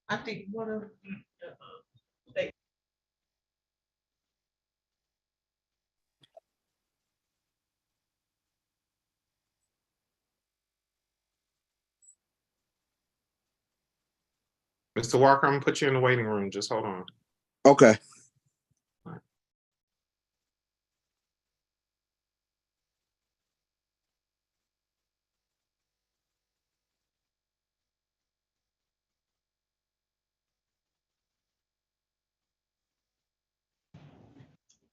I think one of Mr. Walker, I'm gonna put you in the waiting room. Just hold on. Okay.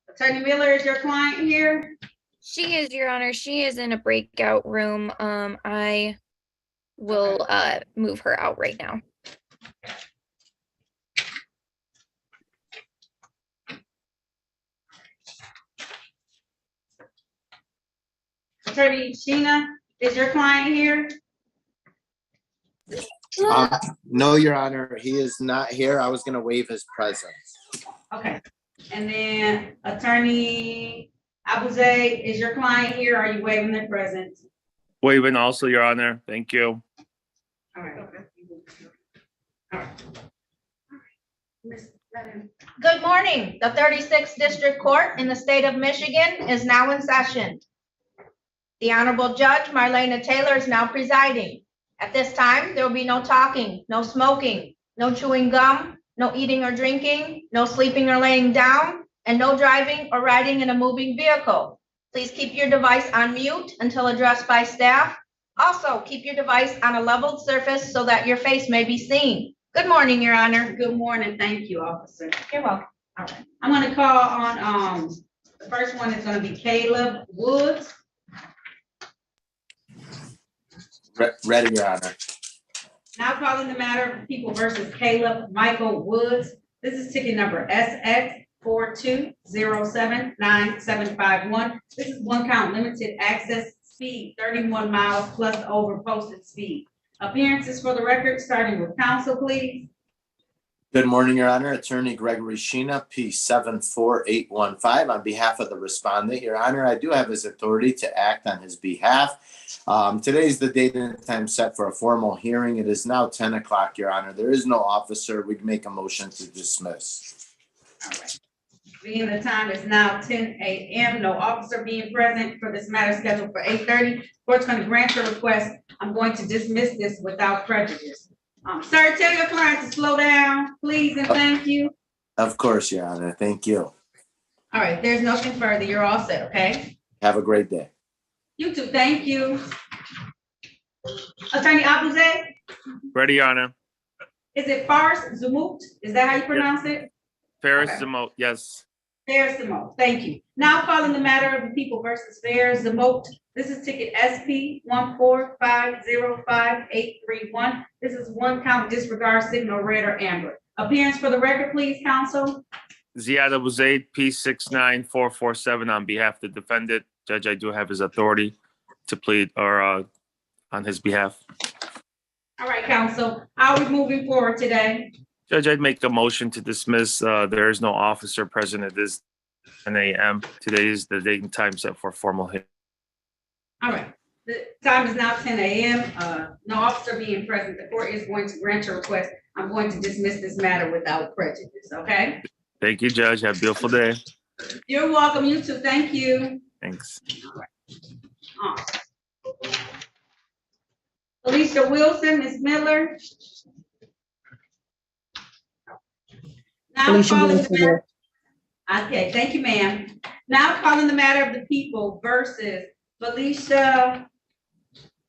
Attorney Miller, is your client here? She is, Your Honor. She is in a breakout room. I will move her out right now. Attorney Sheena, is your client here? No, Your Honor, he is not here. I was gonna waive his presence. Okay. And then Attorney Abuze, is your client here? Are you waiving their presence? Waiving also, Your Honor. Thank you. All right. All right. Ms. Madden. Good morning. The 36th District Court in the state of Michigan is now in session. The Honorable Judge Marlena Taylor is now presiding. At this time, there will be no talking, no smoking, no chewing gum, no eating or drinking, no sleeping or laying down, and no driving or riding in a moving vehicle. Please keep your device on mute until addressed by staff. Also, keep your device on a leveled surface so that your face may be seen. Good morning, Your Honor. Good morning. Thank you, officer. You're welcome. All right. I'm gonna call on, the first one is gonna be Caleb Woods. Ready, Your Honor. Now calling the matter of People versus Caleb Michael Woods. This is ticket number SX 42079751. This is one count limited access speed, 31 miles plus over posted speed. Appearances for the record, starting with counsel, please. Good morning, Your Honor. Attorney Gregory Sheena, P74815. On behalf of the respondent, Your Honor, I do have his authority to act on his behalf. Today is the date and time set for a formal hearing. It is now 10 o'clock, Your Honor. There is no officer. We'd make a motion to dismiss. All right. Being the time is now 10 a.m., no officer being present for this matter scheduled for 8:30. Court's going to grant your request. I'm going to dismiss this without prejudice. Sir, tell your client to slow down, please, and thank you. Of course, Your Honor. Thank you. All right, there's nothing further. You're all set, okay? Have a great day. You too, thank you. Attorney Abuze, Ready, Your Honor. is it Fars Zamut? Is that how you pronounce it? Ferris Okay. Demote, yes. Fair Zamote, thank you. Now calling the matter of the People versus Fair Zamote. This is ticket SP 1450581. This is one count disregard signal red or amber. Appearance for the record, please, counsel. Ziad Abu Zaid, P69447 on behalf of the defendant. Judge, I do have his authority to plead or on his behalf. All right, counsel, how are we moving forward today? Judge, I'd make a motion to dismiss. There is no officer present at this 10 a.m. Today is the date and time set for formal hearing. All right, the time is now 10 a.m. No officer being present. The court is going to grant your request. I'm going to dismiss this matter without prejudice, okay? Thank you, Judge. Have a beautiful day. You're welcome, you too, thank you. Thanks. Alicia Wilson, Ms. Miller. Now Alicia calling the Wilson, matter. Okay, thank you, ma'am. Now calling the matter of the People versus Felicia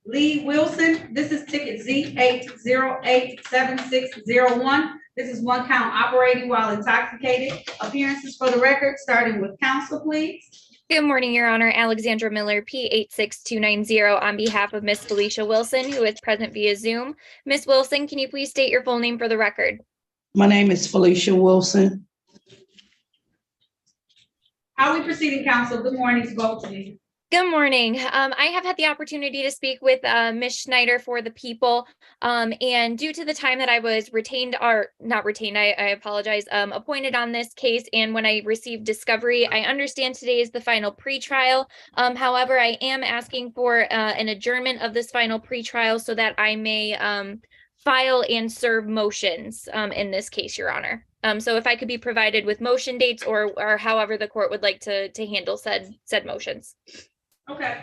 Lee Wilson. This is ticket Z8087601. This is one count operating while intoxicated. Appearances for the record, starting with counsel, please. Good morning, Your Honor. Alexandra Miller, P86290, on behalf of Miss Felicia Wilson, who is present via Zoom. Miss Wilson, can you please state your full name for the record? My name is Felicia Wilson. How are we proceeding, counsel? Good morning to both of you. Good morning. I have had the opportunity to speak with Ms. Schneider for the people. And due to the time that I was retained, or not retained, I apologize, appointed on this case, and when I received discovery, I understand today is the final pretrial. However, I am asking for an adjournment of this final pretrial so that I may file and serve motions in this case, Your Honor. So if I could be provided with motion dates or however the court would like to handle said motions. Okay.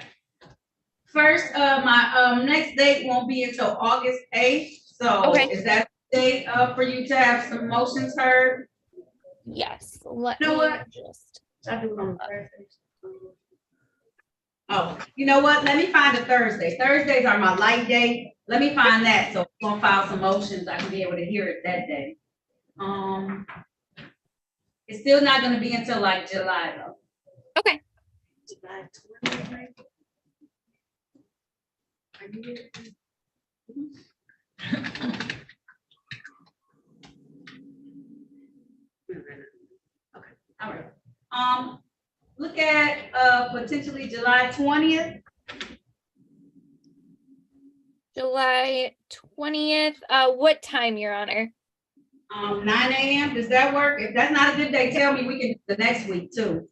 First, my next date won't be until August 8th. So Okay. is that the date for you to have some motions heard? Yes, let You know me what? just. I do it on Thursdays. Oh, you know what? Let me find a Thursday. Thursdays are my light day. Let me find that. So if I'm gonna file some motions, I can be able to hear it that day. It's still not gonna be until like July though. Okay. July 20th, right? Are you here? Okay, all right. Look at potentially July 20th. July 20th. What time, Your Honor? 9 a.m. Does that work? If that's not a good day, tell me, we can do the next week too.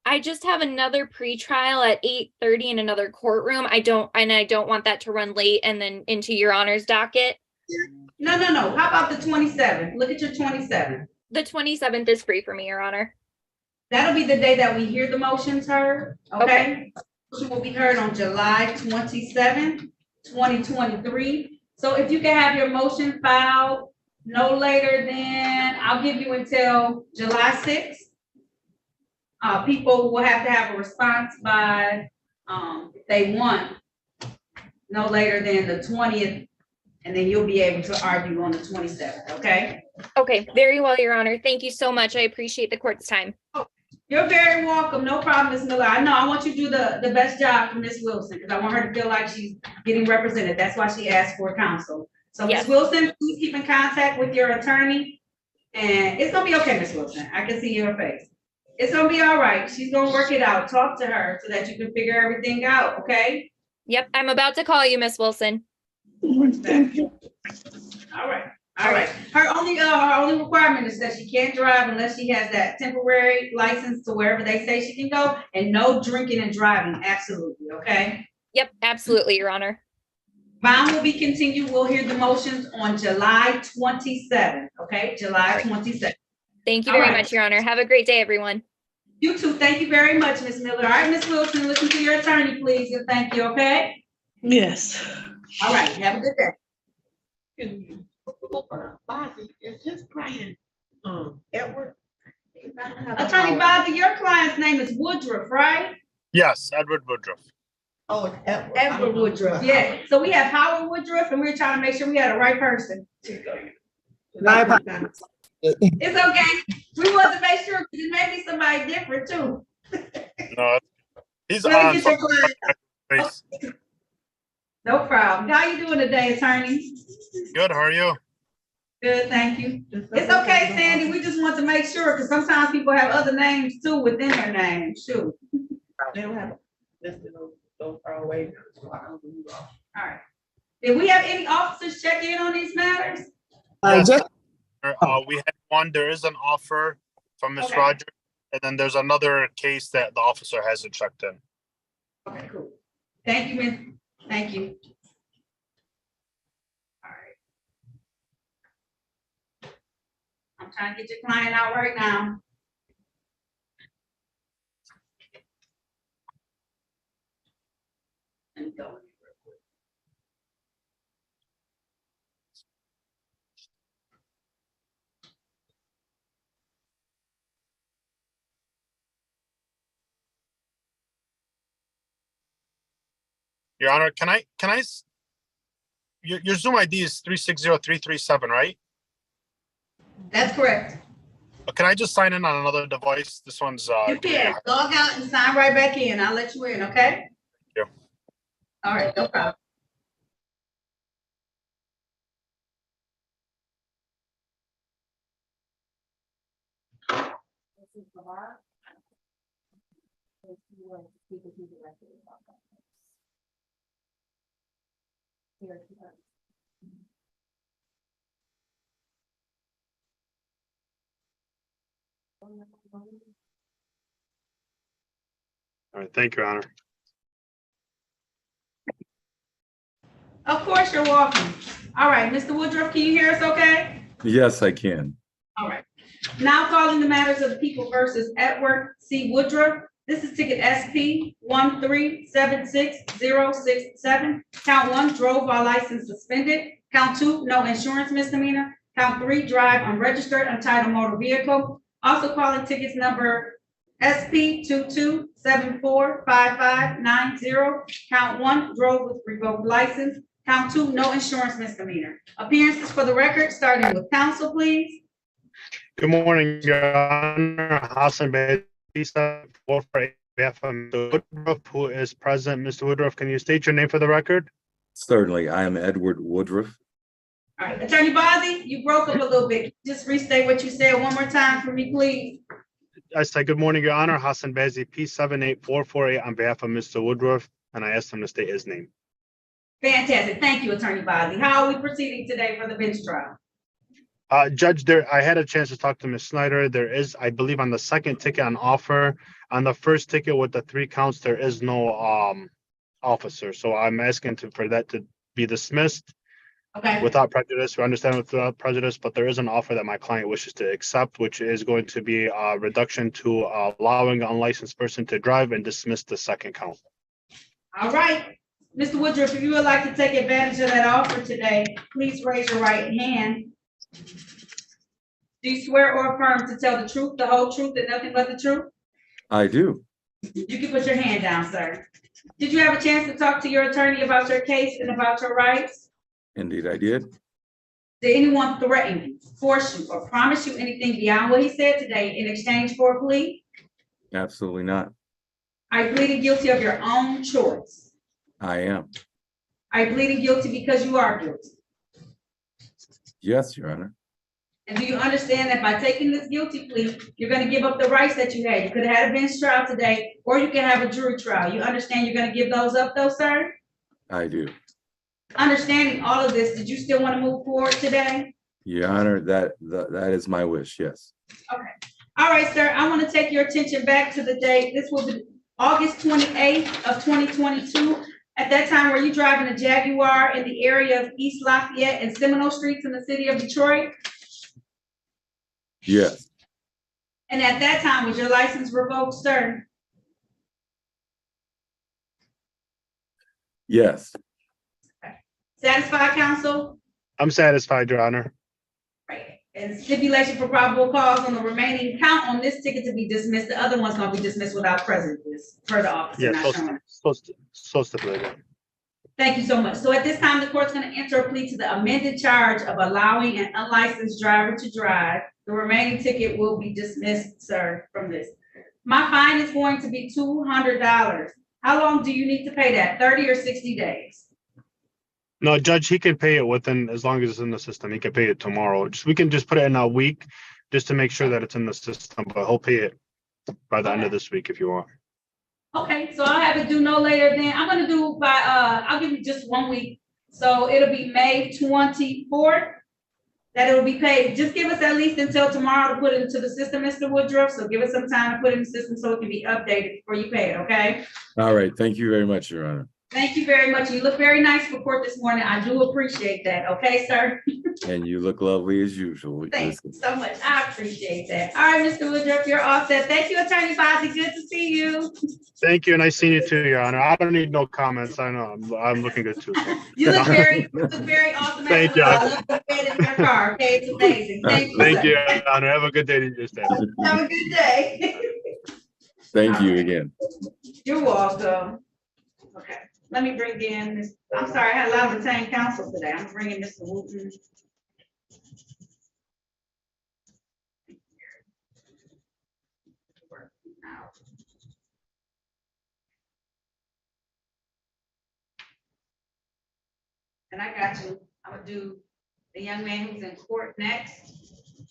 I just have another pretrial at 8:30 in another courtroom. I don't want that to run late and then into Your Honor's docket. No. How about the 27th? Look at your 27th. The 27th is free for me, Your Honor. That'll be the day that we hear the motions heard, okay? Motion will be heard on July 27th, 2023. So if you can have your motion filed no later than, I'll give you until July 6th. People will have to have a response by, if they want, no later than the 20th, and then you'll be able to argue on the 27th, okay? Okay, very well, Your Honor. Thank you so much. I appreciate the court's time. You're very welcome. No problem, Ms. Miller. I know I want you to do the best job for Ms. Wilson because I want her to feel like she's getting represented. That's why she asked for counsel. So Yes. Ms. Wilson, please keep in contact with your attorney. And it's gonna be okay, Ms. Wilson. I can see your face. It's gonna be all right. She's gonna work it out. Talk to her so that you can figure everything out, okay? Yep, I'm about to call you, Miss Wilson. Thank you. All right. All right. Her only requirement is that she can't drive unless she has that temporary license to wherever they say she can go, and no drinking and driving. Absolutely, okay? Yep, absolutely, Your Honor. Bond will be continued. We'll hear the motions on July 27th, okay? July 27th. Thank you All very right. much, Your Honor. Have a great day, everyone. You too. Thank you very much, Ms. Miller. All right, Ms. Wilson, listen to your attorney, please, and thank you, okay? Yes. All right, have a good day. Bobby is just playing, Edward. Attorney Bobby, your client's name is Woodruff, right? Yes, Edward Woodruff. Oh, it's Edward. Edward Woodruff, yeah. So we have Howard Woodruff, and we're trying to make sure we have the right person. My It's okay. We want to make sure, because it may be somebody different too. No, he's Let on. me get your client. Face. No problem. How you doing today, attorney? Good, how are you? Good, thank you. It's okay, Sandy. We just want to make sure, because sometimes people have other names too within their name. Shoot. They don't have listed those far away. All right. Did we have any officers check in on these matters? Yes, we had one, there is an offer from Ms. Okay. Rogers, and then there's another case that the officer hasn't checked in. Okay, cool. Thank you, Miss. Thank you. All right. I'm trying to get your client out right now. Let me go in here real quick. Your Honor, your Zoom ID is 360337, right? That's correct. Can I just sign in on another device? This one's, You can log out and sign right back in. I'll let you in, okay? Yeah. All right, no problem. All right, thank you, Your Honor. Of course, you're welcome. All right, Mr. Woodruff, can you hear us okay? Yes, I can. All right. Now calling the matters of the people versus Edward C. Woodruff. This is ticket SP 1376067. Count 1, drove while license suspended. Count 2, no insurance misdemeanor. Count 3, drive unregistered untitled motor vehicle. Also calling tickets number SP 22745590. Count 1, drove with revoked license. Count 2, no insurance misdemeanor. Appearances for the record, starting with counsel, please. Good morning, Your Honor. Hassan Baisa, 448, behalf of Mr. Woodruff, who is present. Mr. Woodruff, can you state your name for the record? Certainly, I am Edward Woodruff. All right, Attorney Bozzi, you broke up a little bit. Just restate what you said one more time for me, please. I said, good morning, Your Honor. Hassan Baisi, P78448, on behalf of Mr. Woodruff, and I asked him to state his name. Fantastic. Thank you, Attorney Bozzi. How are we proceeding today for the bench trial? Judge, I had a chance to talk to Ms. Snyder. There is, I believe, on the second ticket on offer, on the first ticket with the 3 counts, there is no officer. So I'm asking for that to be dismissed Okay, without prejudice. We understand without prejudice, but there is an offer that my client wishes to accept, which is going to be a reduction to allowing an unlicensed person to drive and dismiss the second count. all right. Mr. Woodruff, if you would like to take advantage of that offer today, please raise your right hand. Do you swear or affirm to tell the truth, the whole truth, and nothing but the truth? I do. You can put your hand down, sir. Did you have a chance to talk to your attorney about your case and about your rights? Indeed, I did. Did anyone threaten you, force you, or promise you anything beyond what he said today in exchange for a plea? Absolutely not. Are you pleading guilty of your own choice? I am. Are you pleading guilty because you are guilty? Yes, Your Honor. And do you understand that by taking this guilty plea, you're gonna give up the rights that you had? You could have had a bench trial today, or you can have a jury trial. You understand you're gonna give those up though, sir? I do. Understanding all of this, did you still want to move forward today? Your Honor, that is my wish, yes. Okay. All right, sir, I want to take your attention back to the date. This will be August 28th of 2022. At that time, were you driving a Jaguar in the area of East Lafayette and Seminole Streets in the city of Detroit? Yes. And at that time, was your license revoked, sir? Yes. Satisfied, counsel? I'm satisfied, Your Honor. Right. And stipulation for probable cause on the remaining count on this ticket to be dismissed. The other one's gonna be dismissed without prejudice per the officer Yeah, not showing. so stipulated. Thank you so much. So at this time, the court's gonna enter a plea to the amended charge of allowing an unlicensed driver to drive. The remaining ticket will be dismissed, sir, from this. My fine is going to be $200. How long do you need to pay that? 30 or 60 days? No, Judge, he can pay it within, as long as it's in the system, he can pay it tomorrow. We can just put it in a week, just to make sure that it's in the system, but he'll pay it by the end of this week if you want. Okay, so I'll have it due no later than, I'm gonna do by, I'll give you just 1 week. So it'll be May 24th that it'll be paid. Just give us at least until tomorrow to put it into the system, Mr. Woodruff. So give us some time to put it in the system so it can be updated before you pay it, okay? All right. Thank you very much, Your Honor. Thank you very much. You look very nice for court this morning. I do appreciate that, okay, sir? And you look lovely as usual. Thanks so much. I appreciate that. All right, Mr. Woodruff, you're all set. Thank you, Attorney Bozzi. Good to see you. Thank you, and I seen you too, Your Honor. I don't need no comments. I know, I'm looking good too. You look very awesome. Thank you. I love the bed in your car, okay? It's amazing. Thank you. Thank sir. you, Your Honor. Have a good day to yourself. Have a good day. Thank you again. You're welcome. Okay, let me bring in this, I'm sorry, I had a lot of retained counsel today. I'm bringing Mr. Wooten. And I got you. I'm gonna do the young man who's in court next.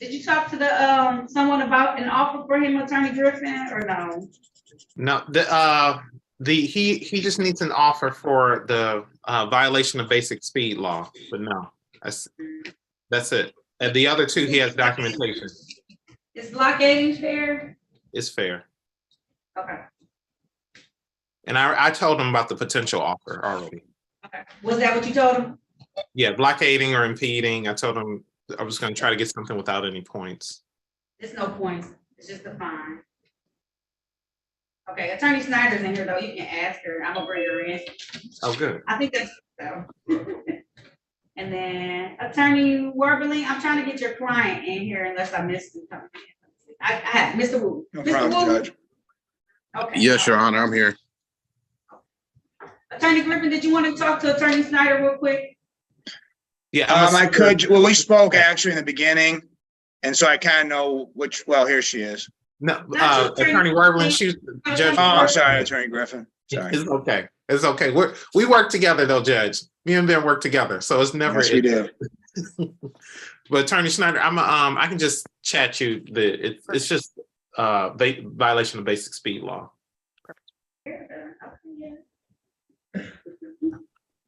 Did you talk to the someone about an offer for him, Attorney Griffin, or no? No, he just needs an offer for the violation of basic speed law, but no, that's it. And the other two, he has documentation. Is blockading fair? It's fair. Okay, And I told him about the potential offer already. okay. Was that what you told him? Yeah, blockading or impeding. I told him I was going to try to get something without any points. There's no points. It's just a fine. Okay, Attorney Snyder's in here though. You can ask her. I'm gonna bring her in. Oh, good. I think that's so. And then Attorney Werberling, I'm trying to get your client in here unless I missed him. I have Mr. Wu. No Mr. problem, Wu? Judge. Okay. Yes, Your Honor, I'm here. Attorney Griffin, did you want to talk to Attorney Snyder real quick? Yeah, I could, well, we spoke actually in the beginning, and so I kind of know which, well, here she is. No, Not you, Attorney Werberling, she's Judge. Oh, I'm sorry, Attorney Griffin. Sorry. It's okay. It's okay. We work together though, Judge. Me and Ben work together, so it's never. Yes, we do. But Attorney Snyder, I can just chat you. It's just violation of basic speed law.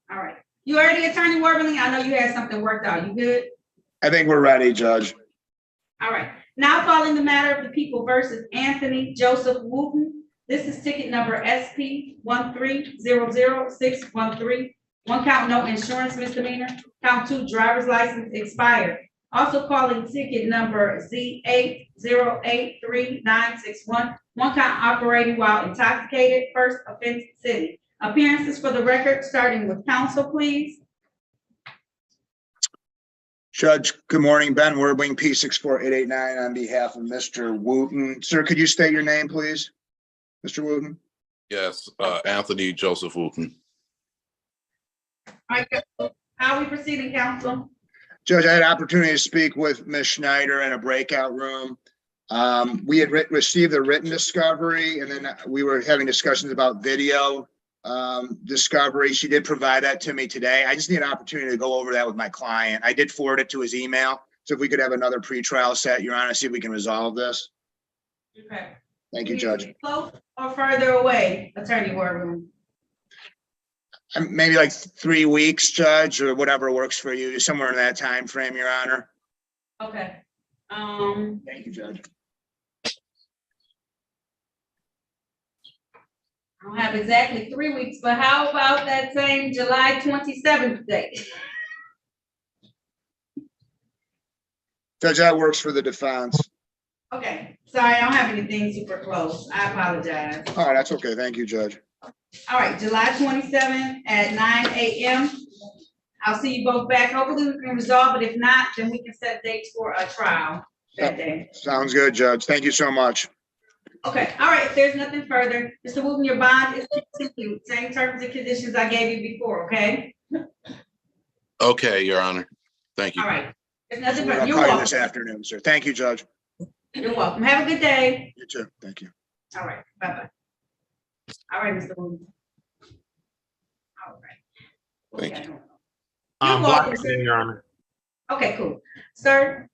All right. You already, Attorney Werberling? I know you had something worked out. You good? I think we're ready, Judge. All right. Now calling the matter of the people versus Anthony Joseph Wooten. This is ticket number SP 1300613. One count, no insurance misdemeanor. Count two, driver's license expired. Also calling ticket number Z80836961. One count, operating while intoxicated. First offense, city. Appearances for the record, starting with counsel, please. Judge, good morning. Ben Werbling, P64889 on behalf of Mr. Wooten. Sir, could you state your name, please? Mr. Wooten? Yes, Anthony Joseph Wooten. All right, how are we proceeding, counsel? Judge, I had an opportunity to speak with Ms. Schneider in a breakout room. We had received a written discovery, and then we were having discussions about video discovery. She did provide that to me today. I just need an opportunity to go over that with my client. I did forward it to his email. So if we could have another pretrial set, Your Honor, see if we can resolve this. Okay. Thank you, Judge. Close or further away, Attorney Werberling? Maybe like 3 weeks, Judge, or whatever works for you, somewhere in that time frame, Your Honor. Okay. Thank you, Judge. I don't have exactly 3 weeks, but how about that same July 27th date? Judge, that works for the defense. Okay, sorry, I don't have anything super close. I apologize. All right, that's okay. Thank you, Judge. All right, July 27th at 9 a.m. I'll see you both back. Hopefully we can resolve it. If not, then we can set dates for a trial that day. Sounds good, Judge. Thank you so much. Okay, all right, if there's nothing further, Mr. Wooten, your bond is continued. Same terms and conditions I gave you before, okay? Okay, Your Honor. Thank you. All right. There's nothing I'll further. You're call you this welcome. afternoon, sir. Thank you, Judge. You're welcome. Have a good day. You too. Thank you. All right, bye-bye. All right, Mr. Wooten. All right. Thank you. You're welcome, Blockading, sir. Your Honor. Okay, cool. Sir?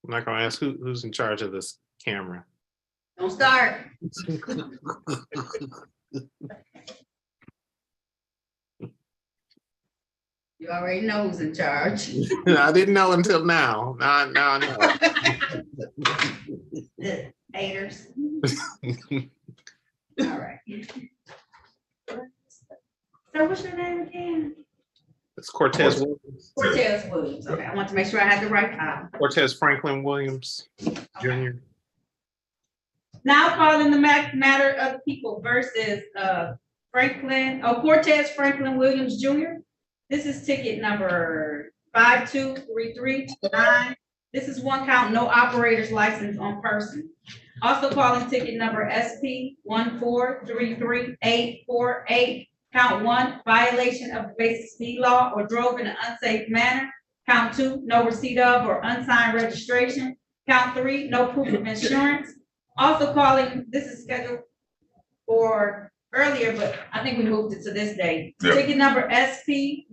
I'm not gonna ask who's in charge of this camera. Don't start. You already know who's in charge. I didn't know until now. Now I know. The haters. All right. So what's your name again? It's Cortez Williams. Cortez Williams. Okay, I want to make sure I had the right file. Cortez Franklin Williams Jr. Now calling the matter of the people versus Cortez Franklin Williams Jr. This is ticket number 52339. This is one count, no operator's license on person. Also calling ticket number SP 1433848. Count 1, violation of the basic speed law or drove in an unsafe manner. Count 2, no receipt of or unsigned registration. Count 3, no proof of insurance. Also calling, this is scheduled for earlier, but I think we moved it to this day. Yeah. Ticket number SP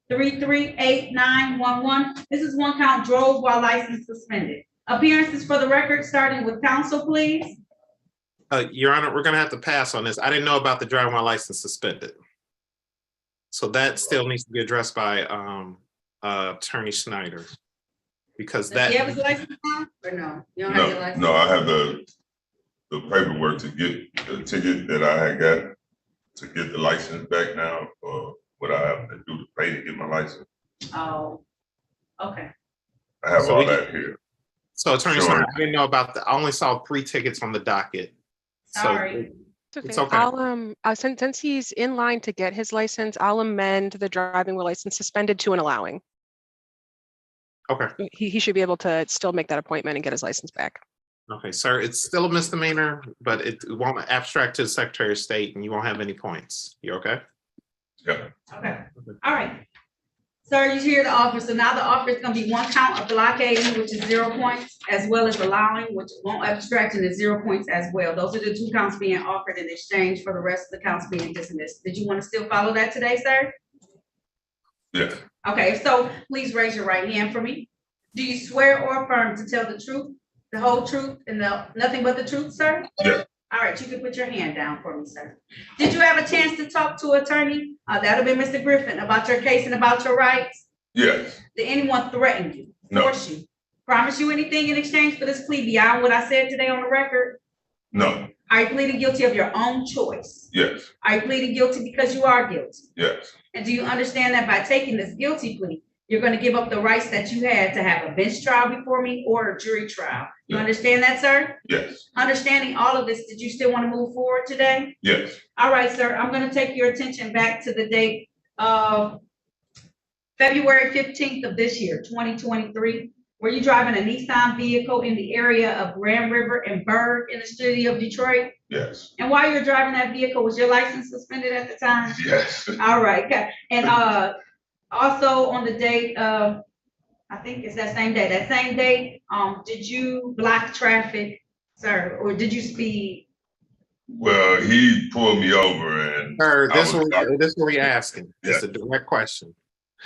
143389111. This is one count drove while license suspended. Appearances for the record, starting with counsel, please. Your Honor, we're gonna have to pass on this. I didn't know about the driving while license suspended. So that still needs to be addressed by Attorney Schneider. Because Does he have his that, license now, or no? You don't have your No, license? no, I have the paperwork to get the ticket that I had got to get the license back now, or what I have to do to pay to get my license. Oh, okay. I have So all we- that here. so Attorney Sure. Schneider, I didn't know about I only saw 3 tickets on the docket. So Sorry. it's okay. I'll since he's in line to get his license, I'll amend the driving while license suspended to an allowing. Okay. He should be able to still make that appointment and get his license back. Okay, sir, it's still a misdemeanor, but it won't abstract to the Secretary of State and you won't have any points. You okay? Yeah. Okay, all right. Sir, you hear the offer, so now the offer is gonna be one count of blockading, which is 0 points, as well as allowing, which won't abstract and is 0 points as well. Those are the 2 counts being offered in exchange for the rest of the counts being dismissed. Did you want to still follow that today, sir? Yeah. Okay, so please raise your right hand for me. Do you swear or affirm to tell the truth, the whole truth, and nothing but the truth, sir? Yeah. All right, you can put your hand down for me, sir. Did you have a chance to talk to attorney? That'll be Mr. Griffin, about your case and about your rights? Yes. Did anyone threaten you, No. force you, promise you anything in exchange for this plea beyond what I said today on the record? No. Are you pleading guilty of your own choice? Yes. Are you pleading guilty because you are guilty? Yes. And do you understand that by taking this guilty plea, you're gonna give up the rights that you had to have a bench trial before me or a jury trial? You Yeah. understand that, sir? Yes. Understanding all of this, did you still want to move forward today? Yes. All right, sir, I'm gonna take your attention back to the date of February 15th of this year, 2023. Were you driving a Nissan vehicle in the area of Grand River and Berg in the city of Detroit? Yes. And while you're driving that vehicle, was your license suspended at the time? Yes. All right, okay. And also on the date of, I think it's that same day, did you block traffic, sir, or did you speed? Well, he pulled me over and. Sir, I this was- is what we're asking. It's a direct question.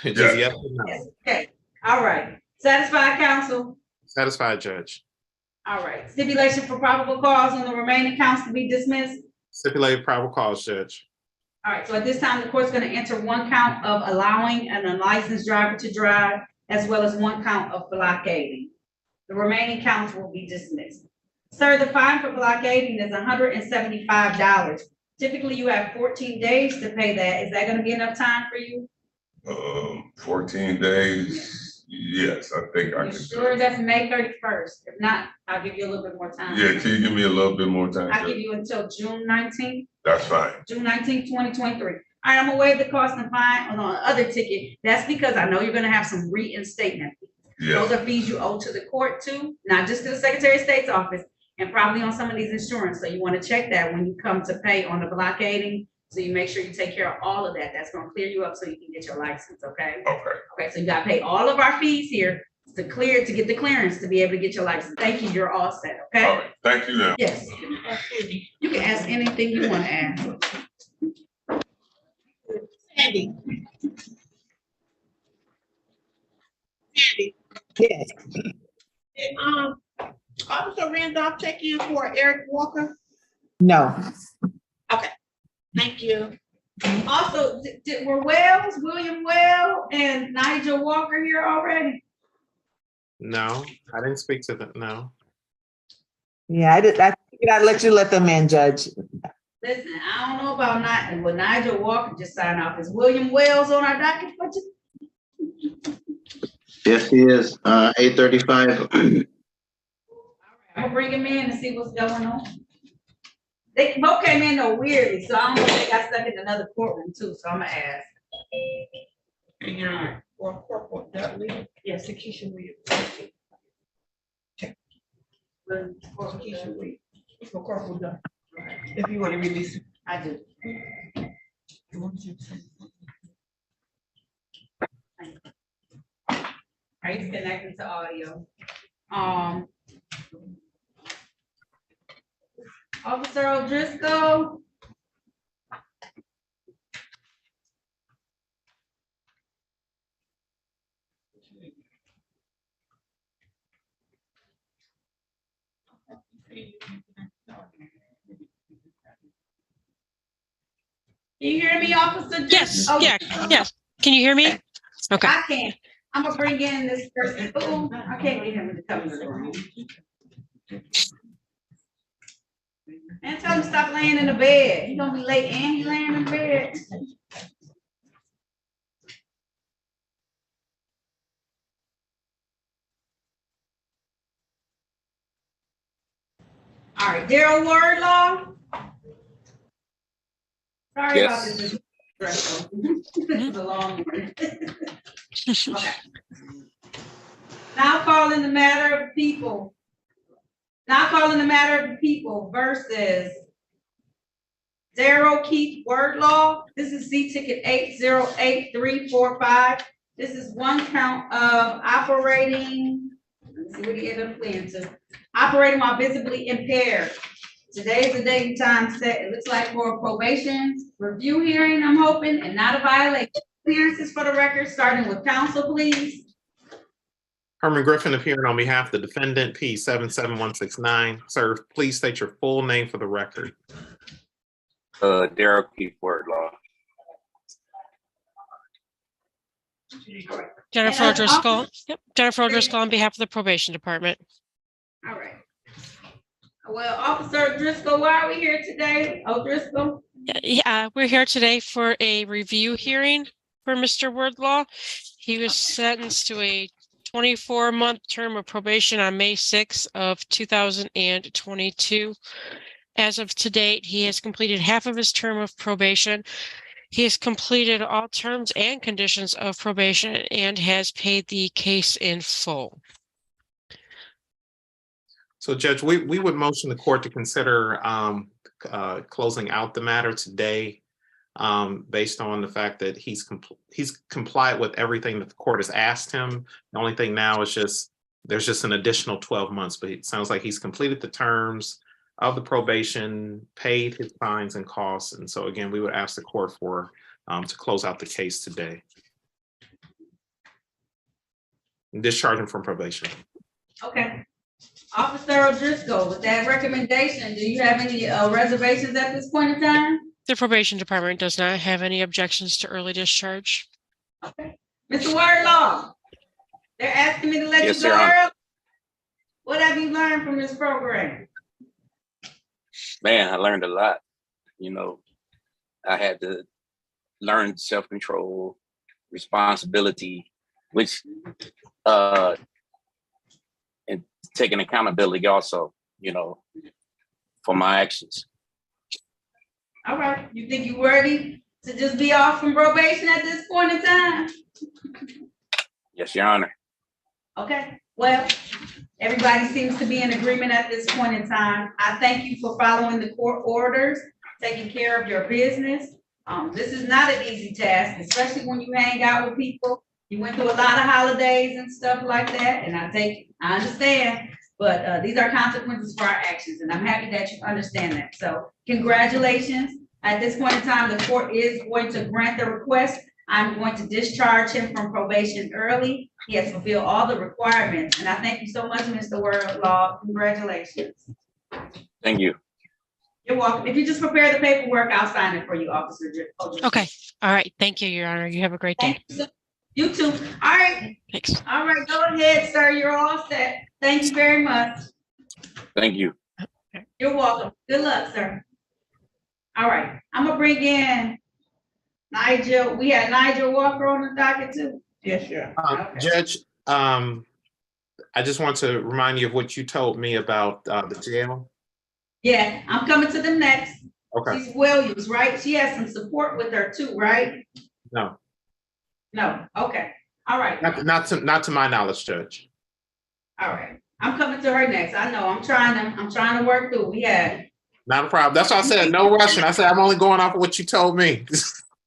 Just Yeah. yes or no. Yes, okay, all right. Satisfied, counsel? Satisfied, Judge. All right. Stipulation for probable cause on the remaining counts to be dismissed? Stipulated probable cause, Judge. All right, so at this time, the court's gonna enter 1 count of allowing an unlicensed driver to drive, as well as 1 count of blockading. The remaining counts will be dismissed. Sir, the fine for blockading is $175. Typically, you have 14 days to pay that. Is that gonna be enough time for you? 14 days. Yes, I think I You can. do sure it. that's May 31st? If not, I'll give you a little bit more time. Yeah, can you give me a little bit more time? I'll give you until June 19th. That's fine. June 19th, 2023. All right, I'm gonna waive the cost and fine on the other ticket. That's because I know you're gonna have some reinstatement. Those Yeah. are fees you owe to the court too, not just to the Secretary of State's office, and probably on some of these insurance. So you wanna check that when you come to pay on the blockading. So you make sure you take care of all of that. That's gonna clear you up so you can get your license, okay? Okay. Okay, so you gotta pay all of our fees here to get the clearance to be able to get your license. Thank you, you're all set, okay? All right. Thank you now. Yes. You can ask anything you wanna ask. Sandy. Sandy. Yes. Did, Officer Randolph check in for Eric Walker? No. Thank you. Also, were William Well and Nigel Walker here already? No, I didn't speak to them, no. Yeah, I figured I'd let them in, Judge. Listen, I don't know about Nigel Walker just signed off. Is William Wells on our docket for you? Yes, he is. 8:35. I'm gonna bring him in and see what's going on. They both came in though weirdly, so I don't know if they got stuck in another courtroom too, so I'm gonna ask. Yeah. Or Corporal Dudley. Yes. Keisha Williams. Keisha Williams. For Corporal Dudley. If you want to release it. I do. Are you connected to audio? Officer O'Driscoll? Can you hear me, Officer? Yes, Oh, yeah, yes. Can you hear me? Okay. I can't. I'm gonna bring in this person. Oh, I can't get him to come to the room. And tell him to stop laying in the bed. He's gonna be late and he laying in the bed. All right, Daryl Wardlaw. Sorry about this. This is a long one. Okay. Now calling the matter of people. Now calling the matter of the people versus Daryl Keith Wordlaw. This is C ticket 808345. This is one count of operating. Let's see what he ended up playing to. Operating while visibly impaired. Today is the date and time set. It looks like for a probation review hearing, I'm hoping, and not a violation. Clearances for the record, starting with counsel, please. Herman Griffin appearing on behalf of the defendant, P 77169. Sir, please state your full name for the record. Daryl Keith Wordlaw. Jennifer O'Driscoll. Yep, Jennifer O'Driscoll on behalf of the probation department. All right. Well, Officer O'Driscoll, why are we here today? O'Driscoll? Yeah, we're here today for a review hearing for Mr. Wordlaw. He was sentenced to a 24-month term of probation on May 6th of 2022. As of to date, he has completed half of his term of probation. He has completed all terms and conditions of probation and has paid the case in full. So, Judge, we would motion the court to consider closing out the matter today based on the fact that he's complied with everything that the court has asked him. The only thing now is there's just an additional 12 months, but it sounds like he's completed the terms of the probation, paid his fines and costs. And so again, we would ask the court for to close out the case today. And discharge him from probation. Okay. Officer O'Driscoll, with that recommendation, do you have any reservations at this point in time? The probation department does not have any objections to early discharge. Okay. Mr. Wordlaw, they're asking me to let Yes, you go Your Honor. early. What have you learned from this program? Man, I learned a lot. You know, I had to learn self-control, responsibility, which and taking accountability also, you know, for my actions. All right, you think you're worthy to just be off from probation at this point in time? Yes, Your Honor. Okay, well, everybody seems to be in agreement at this point in time. I thank you for following the court orders, taking care of your business. This is not an easy task, especially when you hang out with people. You went through a lot of holidays and stuff like that, and I understand, but these are consequences for our actions, and I'm happy that you understand that. So congratulations. At this point in time, the court is going to grant the request. I'm going to discharge him from probation early. He has fulfilled all the requirements, and I thank you so much, Mr. Wordlaw. Congratulations. Thank you. You're welcome. If you just prepare the paperwork, I'll sign it for you, Officer. Okay. All right. Thank you, Your Honor. You have a great day. You too. All right. Thanks. All right. Go ahead, sir. You're all set. Thank you very much. Thank you. You're welcome. Good luck, sir. All right. I'm going to bring in Nigel. We had Nigel Walker on the docket too. Yes, sure. Okay. Judge, I just want to remind you of what you told me about the jail. Yeah, I'm coming to them next. Okay. She's Williams, right? She has some support with her too, right? No, No. Okay. All right. not to my knowledge, Judge. All right. I'm coming to her next. I know. I'm trying to work through. We had. Not a problem. That's why I said no rushing. I said I'm only going off of what you told me.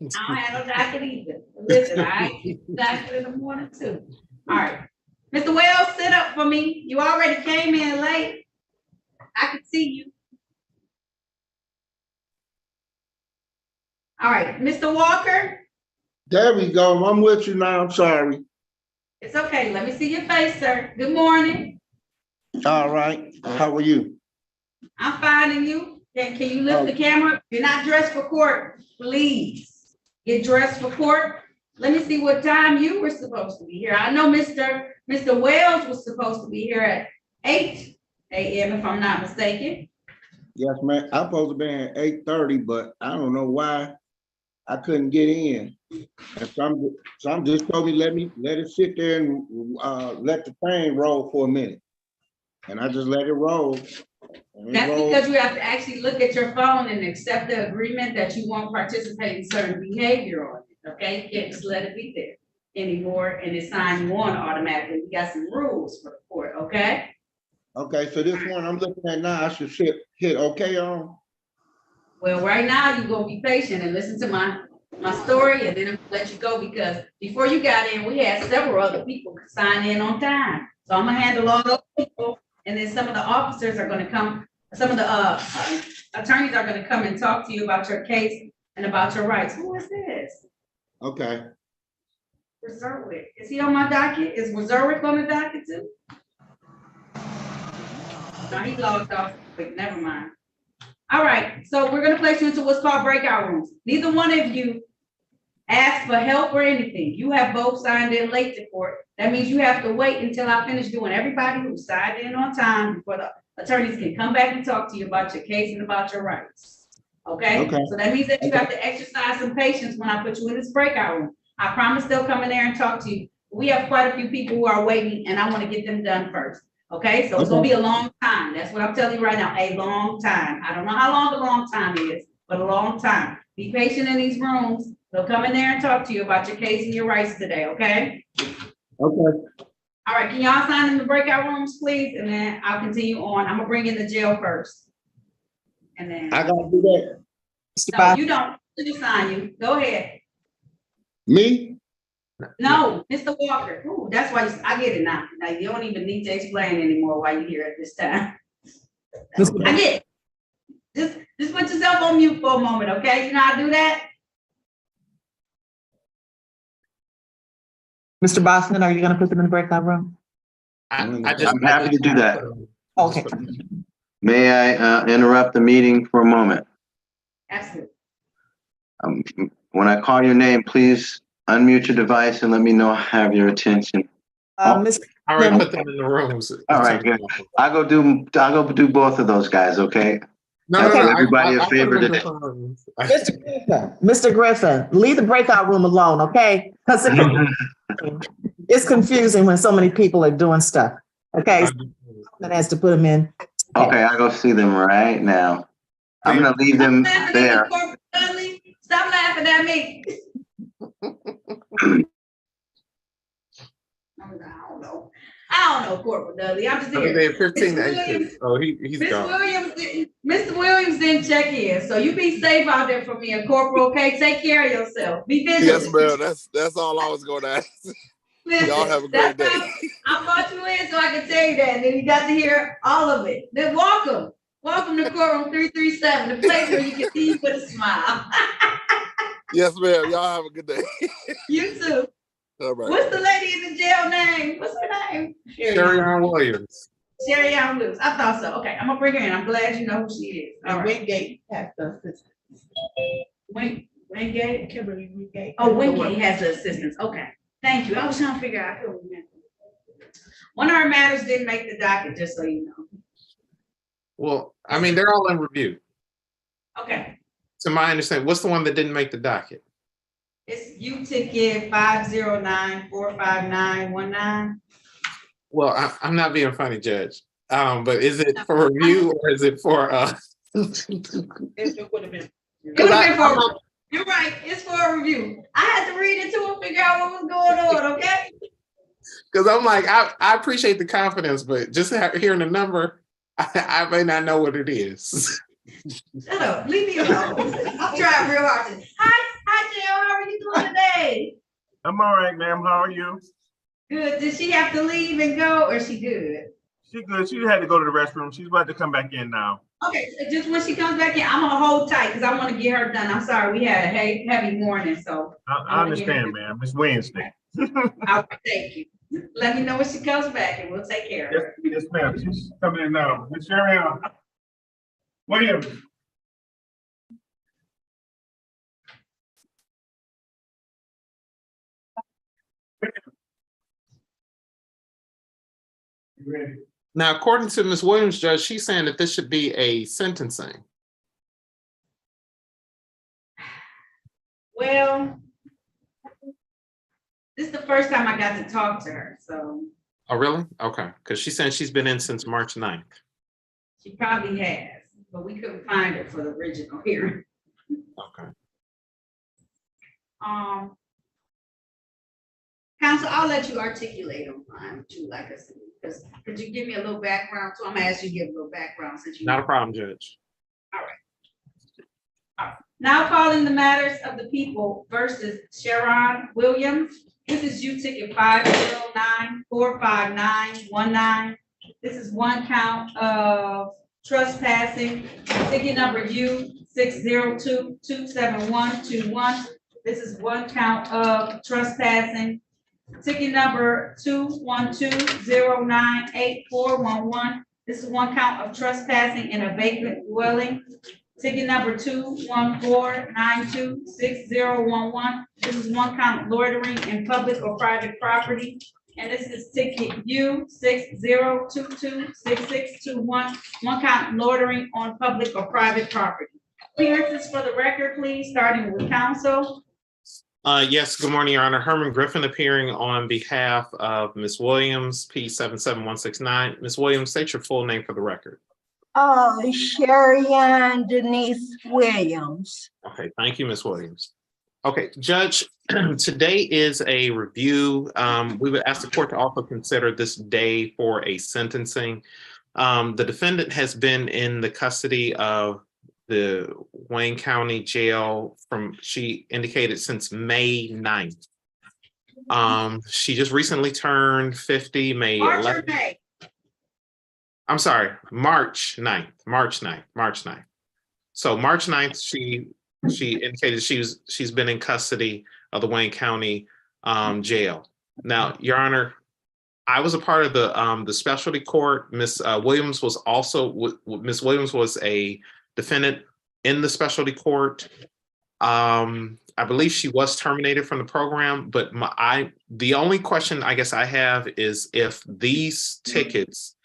I don't have no docket either. Listen, I ain't docket in the morning too. All right. Mr. Wells, sit up for me. You already came in late. I can see you. All right, Mr. Walker, There we go. I'm with you now. I'm sorry. it's okay. Let me see your face, sir. Good morning. All right. How are you? I'm finding you. Can you lift the camera? You're not dressed for court. Please get dressed for court. Let me see what time you were supposed to be here. I know Mr. Wells was supposed to be here at 8 a.m. if I'm not mistaken. Yes, man. I'm supposed to be at 8:30, but I don't know why I couldn't get in. And some just told me let it sit there and let the thing roll for a minute. And I just let it roll. That's because you have to actually look at your phone and accept the agreement that you won't participate in certain behavior on it, okay? You can't just let it be there anymore and it's signed you on automatically. We got some rules for the court, okay? Okay, so this one I'm looking at now, I should hit okay on? Well, right now, you're gonna be patient and listen to my story and then I'm gonna let you go because before you got in, we had several other people sign in on time. So I'm gonna handle all those people and then some of the officers are gonna come, some of the attorneys are gonna come and talk to you about your case and about your rights. Who is this? Okay. Reserwick. Is he on my docket? Is Reserwick on the docket too? No, he logged off, but never mind. All right, so we're gonna place you into what's called breakout rooms. Neither one of you asked for help or anything. You have both signed in late to court. That means you have to wait until I finish doing everybody who signed in on time before the attorneys can come back and talk to you about your case and about your rights. Okay? Okay. So that means that you have to exercise some patience when I put you in this breakout room. I promise they'll come in there and talk to you. We have quite a few people who are waiting and I want to get them done first. Okay, so it's gonna be a long time. That's what I'm telling you right now, a long time. I don't know how long the long time is, but a long time. Be patient in these rooms. They'll come in there and talk to you about your case and your rights today, okay? Okay. All right, can y'all sign in the breakout rooms, please? And then I'll continue on. I'm gonna bring in the jail first. And then. I gotta do that. No, you don't. You sign you. Go ahead. Me? No, Mr. Walker. Ooh, that's why I get it now. Like, you don't even need to explain anymore why you're here at this time. I get it. Just put yourself on mute for a moment, okay? You know how to do that? Mr. Boston, are you gonna put them in the breakout room? I'm happy to do that. Okay. May I interrupt the meeting for a moment? Absolutely. When I call your name, please unmute your device and let me know I have your attention. Mr. I already put them in the rooms. All right, good. I'll go do both of those guys, okay? No, I'll no, do no, everybody a I'll put them favor in today. different rooms. Mr. Griffin, leave the breakout room alone, okay? Because it's confusing when so many people are doing stuff. Okay, someone has to put them in. Okay, I'll go see them right now. I'm gonna leave them there. Stop laughing at me. I don't know, Corporal Dudley. I'm just here. They're 15 to 18. Oh, he's gone. Mr. Williams didn't check in, so you be safe out there for me, and Corporal. Okay, take care of yourself. Be vigilant. Yes, ma'am. That's all I was going to ask. Listen, y'all have a great day. I brought you in so I can tell you that, and then you got to hear all of it. Then welcome to courtroom 337, the place where you can see you with a smile. Yes, ma'am. Y'all have a good day. You too. All right. What's the lady in the jail name? What's her name? Sherry-Ann Williams. Sherry-Ann Williams. I thought so. Okay, I'm gonna bring her in. I'm glad you know who she is. And Wingate has the assistance. Wingate? Kimberly Wingate. Oh, Wingate has the assistance. Okay, thank you. I was trying to figure out who. One of our matters didn't make the docket, just so you know. Well, I mean, they're all in review. Okay. To my understanding, what's the one that didn't make the docket? It's U-Ticket 509-45919. Well, I'm not being funny, Judge. But is it for review or is it for It would have been. You're right. It's for a review. I had to read into it, figure out what was going on. Okay. Because I'm like, I appreciate the confidence, but just hearing the number, I may not know what it is. Shut up. Leave me alone. I'm trying real hard to. Hi, Hi, Jill. How are you doing today? I'm all right, ma'am. How are you? Good. Did she have to leave and go, or she good? She good. She had to go to the restroom. She's about to come back in now. Okay, so just when she comes back in, I'm gonna hold tight because I want to get her done. I'm sorry, we had a heavy morning, so. I understand, ma'am. It's Wednesday. Thank you. Let me know when she comes back and we'll take care of her. Yes, ma'am. She's coming in now. Miss Sharon Williams. Now, according to Ms. Williams, Judge, she's saying that this should be a sentencing. Well, this is the first time I got to talk to her, so Oh, really? Okay, because she's saying she's been in since March 9th. she probably has, but we couldn't find her for the original hearing. Okay. Counsel, I'll let you articulate on mine, what you like us to do, because could you give me a little background? So I'm gonna ask you to give a little background since you. Not a problem, Judge. All right. Now calling the matters of the people versus Sharon Williams. This is U ticket 509-45919. This is one count of trespassing. Ticket number U 602-27121. This is one count of trespassing. Ticket number 212098411. This is one count of trespassing in a vacant dwelling. Ticket number 214926011. This is one count loitering in public or private property. And this is ticket U 60226621. One count loitering on public or private property. Appearances for the record, please, starting with counsel. Yes, good morning, Your Honor. Herman Griffin appearing on behalf of Ms. Williams, P77169. Ms. Williams, state your full name for the record. Sherry-Ann Denise Williams. Okay, thank you, Ms. Williams. Okay, Judge, today is a review. We would ask the court to also consider this day for a sentencing. The defendant has been in the custody of the Wayne County Jail she indicated since May 9th. She just recently turned 50, May 11th. I'm sorry, March 9th. So March 9th, she indicated she's been in custody of the Wayne County Jail. Now, Your Honor, I was a part of the specialty court. Ms. Williams was a defendant in the specialty court. I believe she was terminated from the program, but the only question I guess I have is if these tickets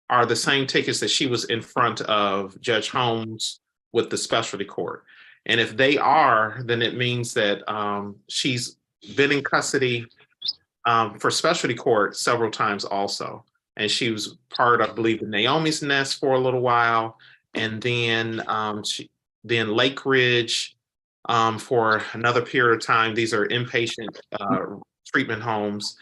are the same tickets that she was in front of Judge Holmes with the specialty court. And if they are, then it means that she's been in custody for specialty court several times also. And she was part of, I believe, the Naomi's Nest for a little while. And then Lake Ridge for another period of time. These are inpatient treatment homes.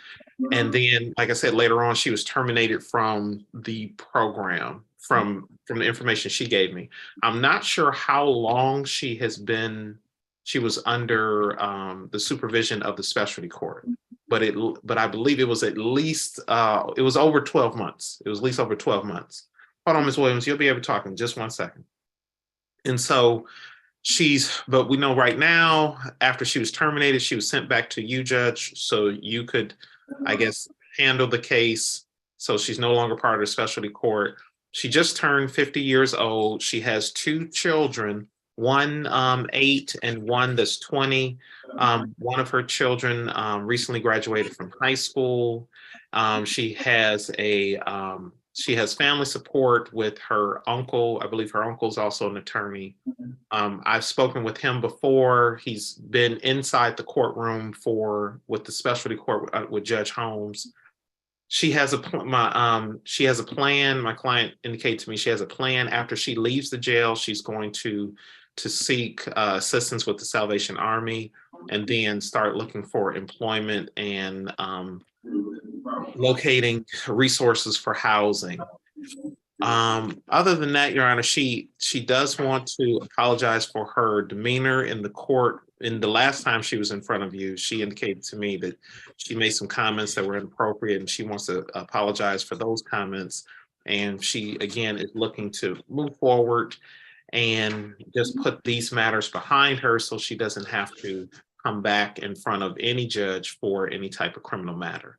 And then, like I said, later on, she was terminated from the program from the information she gave me. I'm not sure how long she was under the supervision of the specialty court, but I believe it was at least, it was over 12 months. It was at least over 12 months. Hold on, Ms. Williams, you'll be able to talk in just 1 second. And so but we know right now, after she was terminated, she was sent back to you, Judge, so you could, I guess, handle the case. So she's no longer part of the specialty court. She just turned 50 years old. She has 2 children, one 8 and one that's 20. One of her children recently graduated from high school. She has family support with her uncle. I believe her uncle is also an attorney. I've spoken with him before. He's been inside the courtroom with the specialty court with Judge Holmes. She has a plan. My client indicated to me she has a plan. After she leaves the jail, she's going to seek assistance with the Salvation Army and then start looking for employment and locating resources for housing. Other than that, Your Honor, she does want to apologize for her demeanor in the court. In the last time she was in front of you, she indicated to me that she made some comments that were inappropriate, and she wants to apologize for those comments. And she, again, is looking to move forward and just put these matters behind her so she doesn't have to come back in front of any judge for any type of criminal matter.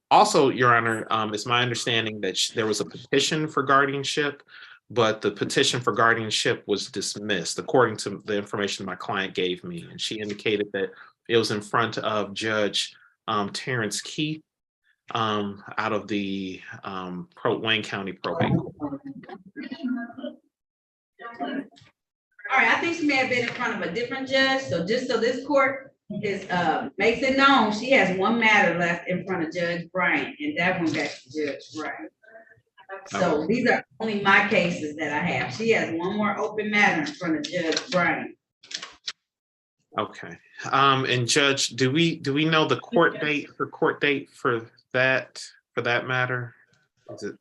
Also, Your Honor, it's my understanding that there was a petition for guardianship, but the petition for guardianship was dismissed, according to the information my client gave me. And she indicated that it was in front of Judge Terrence Keith out of the Wayne County Probate Court. All right, I think she may have been in front of a different judge, so just so this court is, makes it known, she has one matter left in front of Judge Bryant, and that went back to Judge Bryant. So these are only my cases that I have. She has one more open matter in front of Judge Bryant. Okay, and Judge, do we know the court date for that matter? Is it?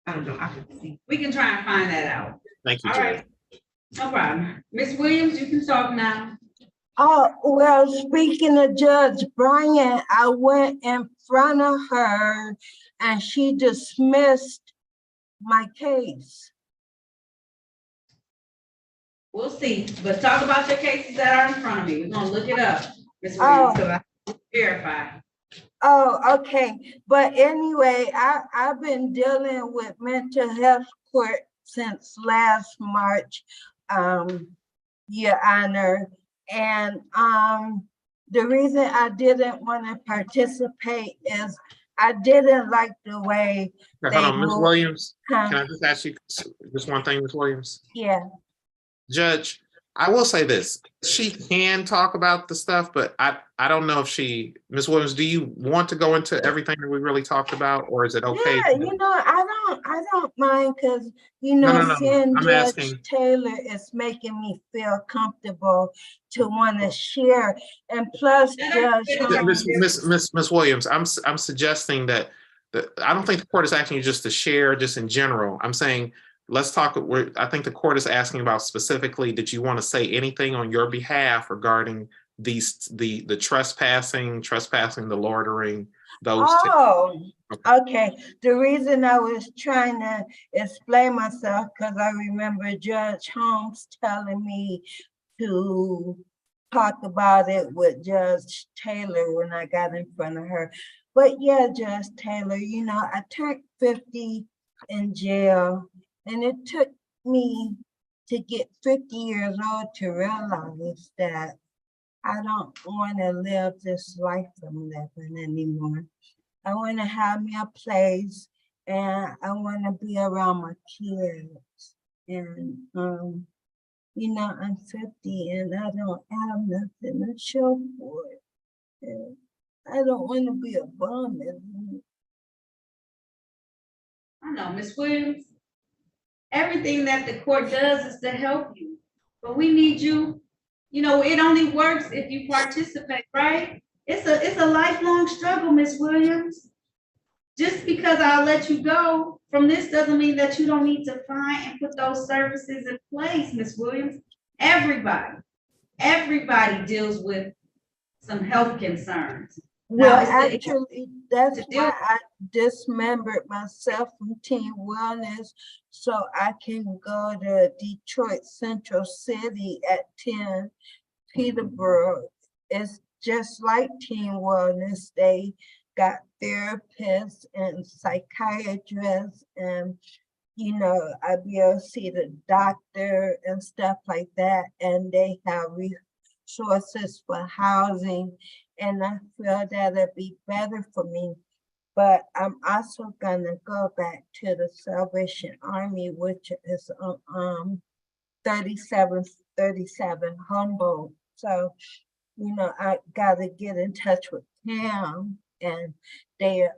I don't know. I can see. We can try and find that out. Thank you, All Judge. right. No problem. Ms. Williams, you can talk now. Oh, well, speaking of Judge Bryant, I went in front of her and she dismissed my case. We'll see, but talk about your cases that are in front of me. We're gonna look it up, Ms. Williams, because I have to verify. Oh, okay. But anyway, I've been dealing with mental health court since last March, Your Honor. And the reason I didn't want to participate is I didn't like the way Hold they on, Ms. moved. Williams, can I just ask you just one thing, Ms. Williams? Yeah. Judge, I will say this, she can talk about the stuff, but I don't know if Ms. Williams, do you want to go into everything that we really talked about, or is it okay? Yeah, I don't mind, because No. seeing I'm Judge asking. Taylor is making me feel comfortable to want to share. And plus, Judge Miss Williams, I'm suggesting that I don't think the court is asking you just to share just in general. I'm saying, let's talk. I think the court is asking about specifically, did you want to say anything on your behalf regarding the trespassing, the loitering, those two? Oh, okay. The reason I was trying to explain myself, because I remember Judge Holmes telling me to talk about it with Judge Taylor when I got in front of her. But yeah, Judge Taylor, I turned 50 in jail, and it took me to get 50 years old to realize that I don't want to live this life I'm living anymore. I want to have me a place, and I want to be around my kids. And, I'm 50 and I don't have nothing to show for it. And I don't want to be a bum anymore. I know, Ms. Williams, everything that the court does is to help you, but we need you. It only works if you participate, right? It's a lifelong struggle, Ms. Williams. Just because I'll let you go from this doesn't mean that you don't need to find and put those services in place, Ms. Williams. Everybody deals with some health concerns. Well, actually, that's why I dismembered myself from Teen Wellness, so I can go to Detroit Central City at 10 Peterborough. It's just like Teen Wellness. They got therapists and psychiatrists, and I'd be able to see the doctor and stuff like that, and they have resources for housing, and I feel that'd be better for me. But I'm also gonna go back to the Salvation Army, which is 3737 Humboldt. So, I gotta get in touch with Cam, and they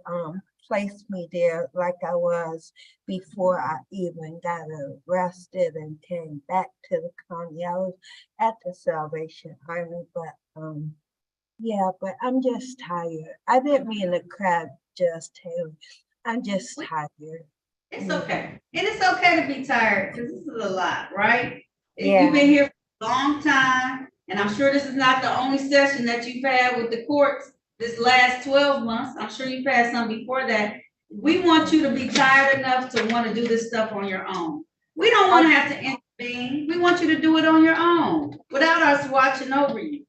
placed me there like I was before I even got arrested and came back to the county. I was at the Salvation Army, but yeah, but I'm just tired. I didn't mean to cry, Judge Taylor. I'm just tired. It's okay. And it's okay to be tired because this is a lot, right? Yeah. You've been here for a long time, and I'm sure this is not the only session that you've had with the courts this last 12 months. I'm sure you've had some before that. We want you to be tired enough to want to do this stuff on your own. We don't want to have to intervene. We want you to do it on your own without us watching over you.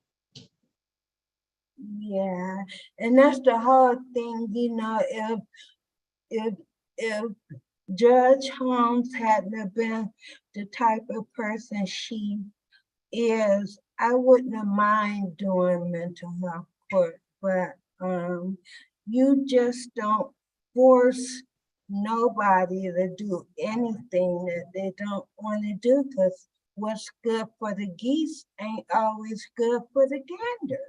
Yeah, and that's the hard thing, you know, if Judge Holmes hadn't have been the type of person she is, I wouldn't have mind doing mental health court, but you just don't force nobody to do anything that they don't want to do, because what's good for the geese ain't always good for the gander.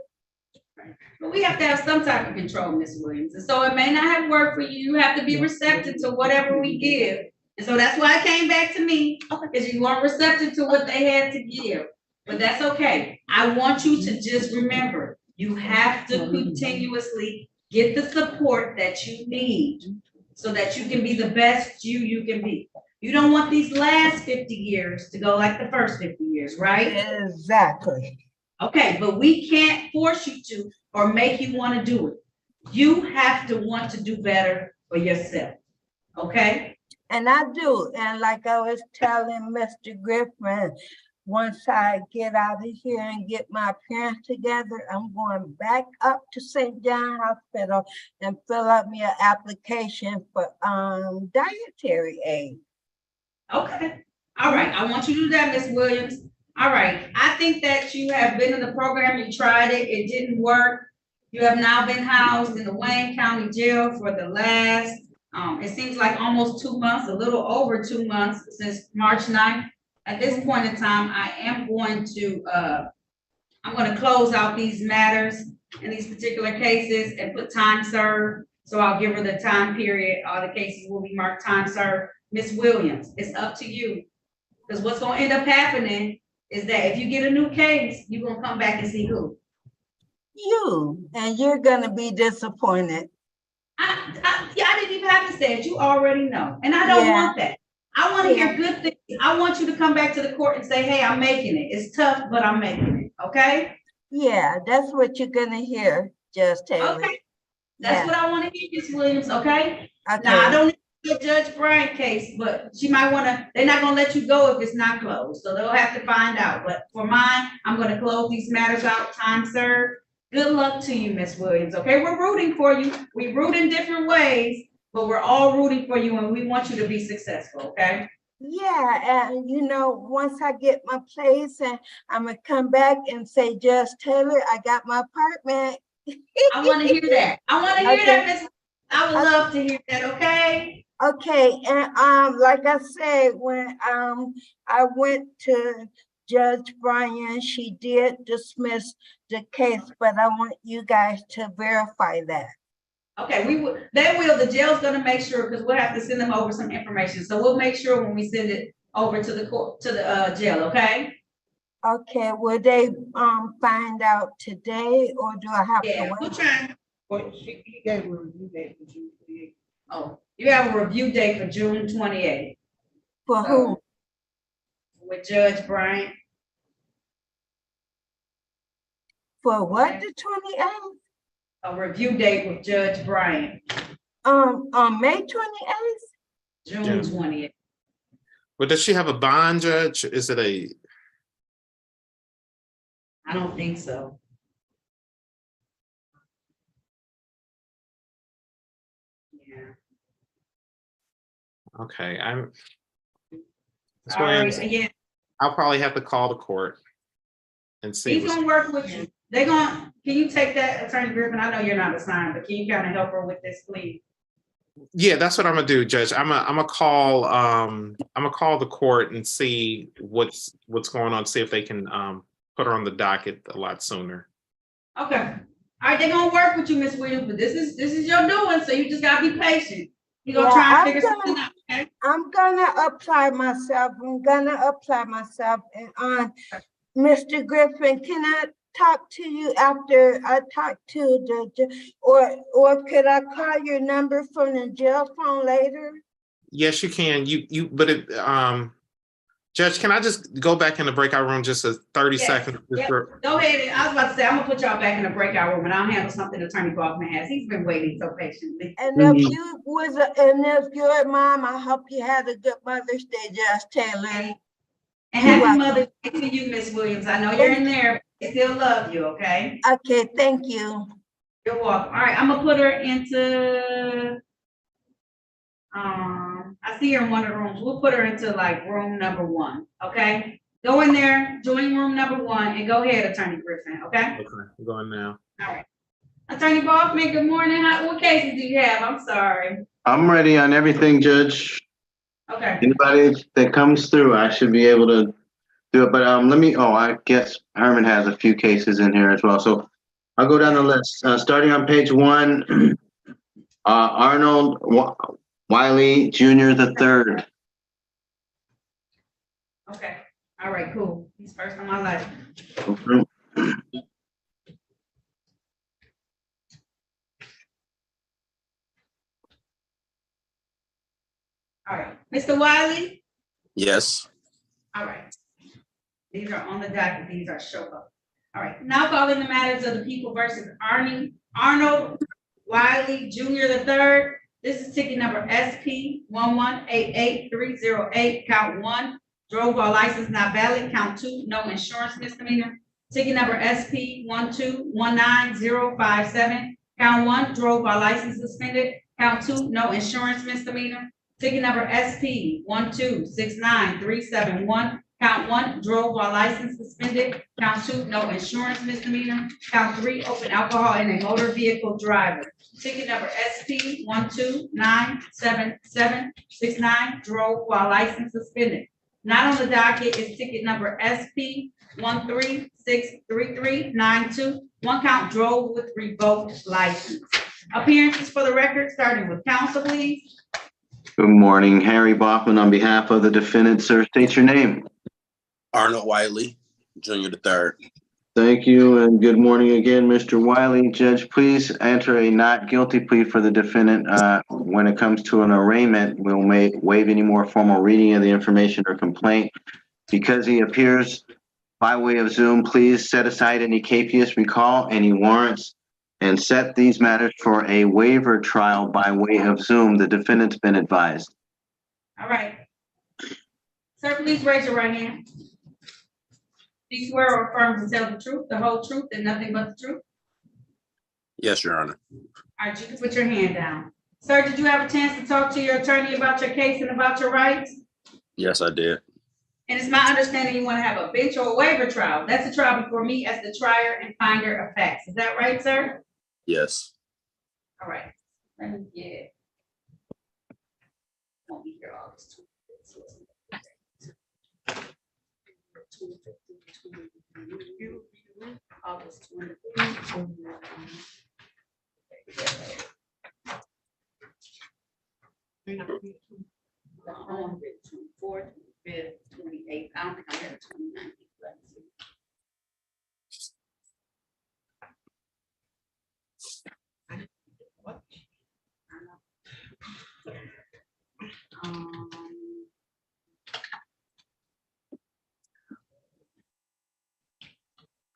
But we have to have some type of control, Ms. Williams. And so it may not have worked for you. You have to be receptive to whatever we give. And so that's why it came back to me, because you weren't receptive to what they had to give. But that's okay. I want you to just remember, you have to continuously get the support that you need so that you can be the best you can be. You don't want these last 50 years to go like the first 50 years, right? Exactly. Okay, but we can't force you to or make you want to do it. You have to want to do better for yourself, okay? And I do, and like I was telling Mr. Griffin, once I get out of here and get my parents together, I'm going back up to St. John Hospital and fill out me an application for dietary aid. Okay, all right, I want you to do that, Ms. Williams. All right, I think that you have been in the program, you tried it, it didn't work. You have now been housed in the Wayne County Jail for the last, it seems like almost 2 months, a little over 2 months since March 9th. At this point in time, I am going to, I'm going to close out these matters in these particular cases and put time served. So I'll give her the time period. All the cases will be marked time served. Ms. Williams, it's up to you. Because what's going to end up happening is that if you get a new case, you're going to come back and see who? You, and you're going to be disappointed. I didn't even have to say it. You already know. And I don't want that. I want to hear good things. I want you to come back to the court and say, hey, I'm making it. It's tough, but I'm making it. Okay? Yeah, that's what you're going to hear, Judge Taylor. Okay. That's what I want to hear, Ms. Williams. Okay? Okay. Now, I don't need the Judge Bryant case, but she might want to, they're not going to let you go if it's not closed. So they'll have to find out. But for mine, I'm going to close these matters out, time served. Good luck to you, Ms. Williams. Okay, we're rooting for you. We root in different ways, but we're all rooting for you and we want you to be successful, okay? Yeah, and you know, once I get my place, and I'm gonna come back and say, Judge Taylor, I got my apartment. I want to hear that. I want to hear that, Ms. I would love to hear that, okay? Okay, and like I said, when I went to Judge Bryan, she did dismiss the case, but I want you guys to verify that. Okay, they will. The jail's gonna make sure, because we'll have to send them over some information. So we'll make sure when we send it over to the court, to the jail, okay? Okay, will they find out today, or do I have to wait? We'll try. Well, he gave a review date for June 28th. Oh, you have a review date for June 28th. For who? With Judge Bryant. For what, the 28th? A review date with Judge Bryant. On May 28th? June 20th. But does she have a bond, Judge? Is it a? I don't think so. Yeah. Okay, I'm. Ms. All right, Williams, again. I'll probably have to call the court and see. He's gonna work with you. Can you take that, Attorney Griffin? I know you're not assigned, but can you kind of help her with this, please? Yeah, that's what I'm gonna do, Judge. I'm gonna call the court and see what's going on, see if they can put her on the docket a lot sooner. Okay. All right, they're gonna work with you, Ms. Williams, but this is your doing, so you just gotta be patient. You're gonna try and figure something out, okay? I'm gonna apply myself. And on Mr. Griffin, can I talk to you after I talk to or could I call your number from the jail phone later? Yes, you can. But Judge, can I just go back in the breakout room just a 30 Yes, seconds? yep. Go ahead. I was about to say, I'm gonna put y'all back in the breakout room and I'll handle something Attorney Bachman has. He's been waiting so patiently. And if you're a mom, I hope you had a good Mother's Day, Judge Taylor. And happy Mother's Day to you, Miss Williams. I know you're in there, but they still love you, okay? Okay, thank you. You're welcome. All right, I'm gonna put her into, I see her in one of the rooms. We'll put her into like room number 1, okay? Go in there, join room number 1, and go ahead, Attorney Griffin, okay? Okay, I'm going now. All right. Attorney Bachman, good morning. What cases do you have? I'm sorry. I'm ready on everything, Judge. Okay. Anybody that comes through, I should be able to do it. But I guess Herman has a few cases in here as well. So I'll go down the list. Starting on page 1, Arnold Wiley Jr. III. Okay. All right, cool. He's first on my list. All right, Mr. Wiley? Yes. All right. These are on the docket. These are show up. All right, now calling the matters of the people versus Arnold Wiley Jr. III. This is ticket number SP 1188308, count 1, drove while license not valid, count 2, no insurance misdemeanor. Ticket number SP 1219057, count 1, drove while license suspended, count 2, no insurance misdemeanor. Ticket number SP 1269371, count 1, drove while license suspended, count 2, no insurance misdemeanor, count 3, open alcohol in a motor vehicle driver. Ticket number SP 1297769, drove while license suspended. Not on the docket is ticket number SP 1363392, 1 count, drove with revoked license. Appearances for the record, starting with counsel, please. Good morning, Harry Bachman on behalf of the defendant, sir. State your name. Arnold Wiley Jr. III. Thank you, and good morning again, Mr. Wiley. Judge, please enter a not guilty plea for the defendant. When it comes to an arraignment, we'll waive any more formal reading of the information or complaint. Because he appears by way of Zoom, please set aside any capious recall, any warrants, and set these matters for a waiver trial by way of Zoom. The defendant's been advised. All right. Sir, please raise your right hand. Do you swear or affirm to tell the truth, the whole truth, and nothing but the truth? Yes, Your Honor. All right, you can put your hand down. Sir, did you have a chance to talk to your attorney about your case and about your rights? Yes, I did. And it's my understanding you want to have a bench or a waiver trial. That's a trial before me as the trier and finder of facts. Is that right, sir? Yes. All right. Let me get. Won't be here August 20th. August 23rd. The 24th, 25th, 28th. I don't think I'm here 29th. Let's see.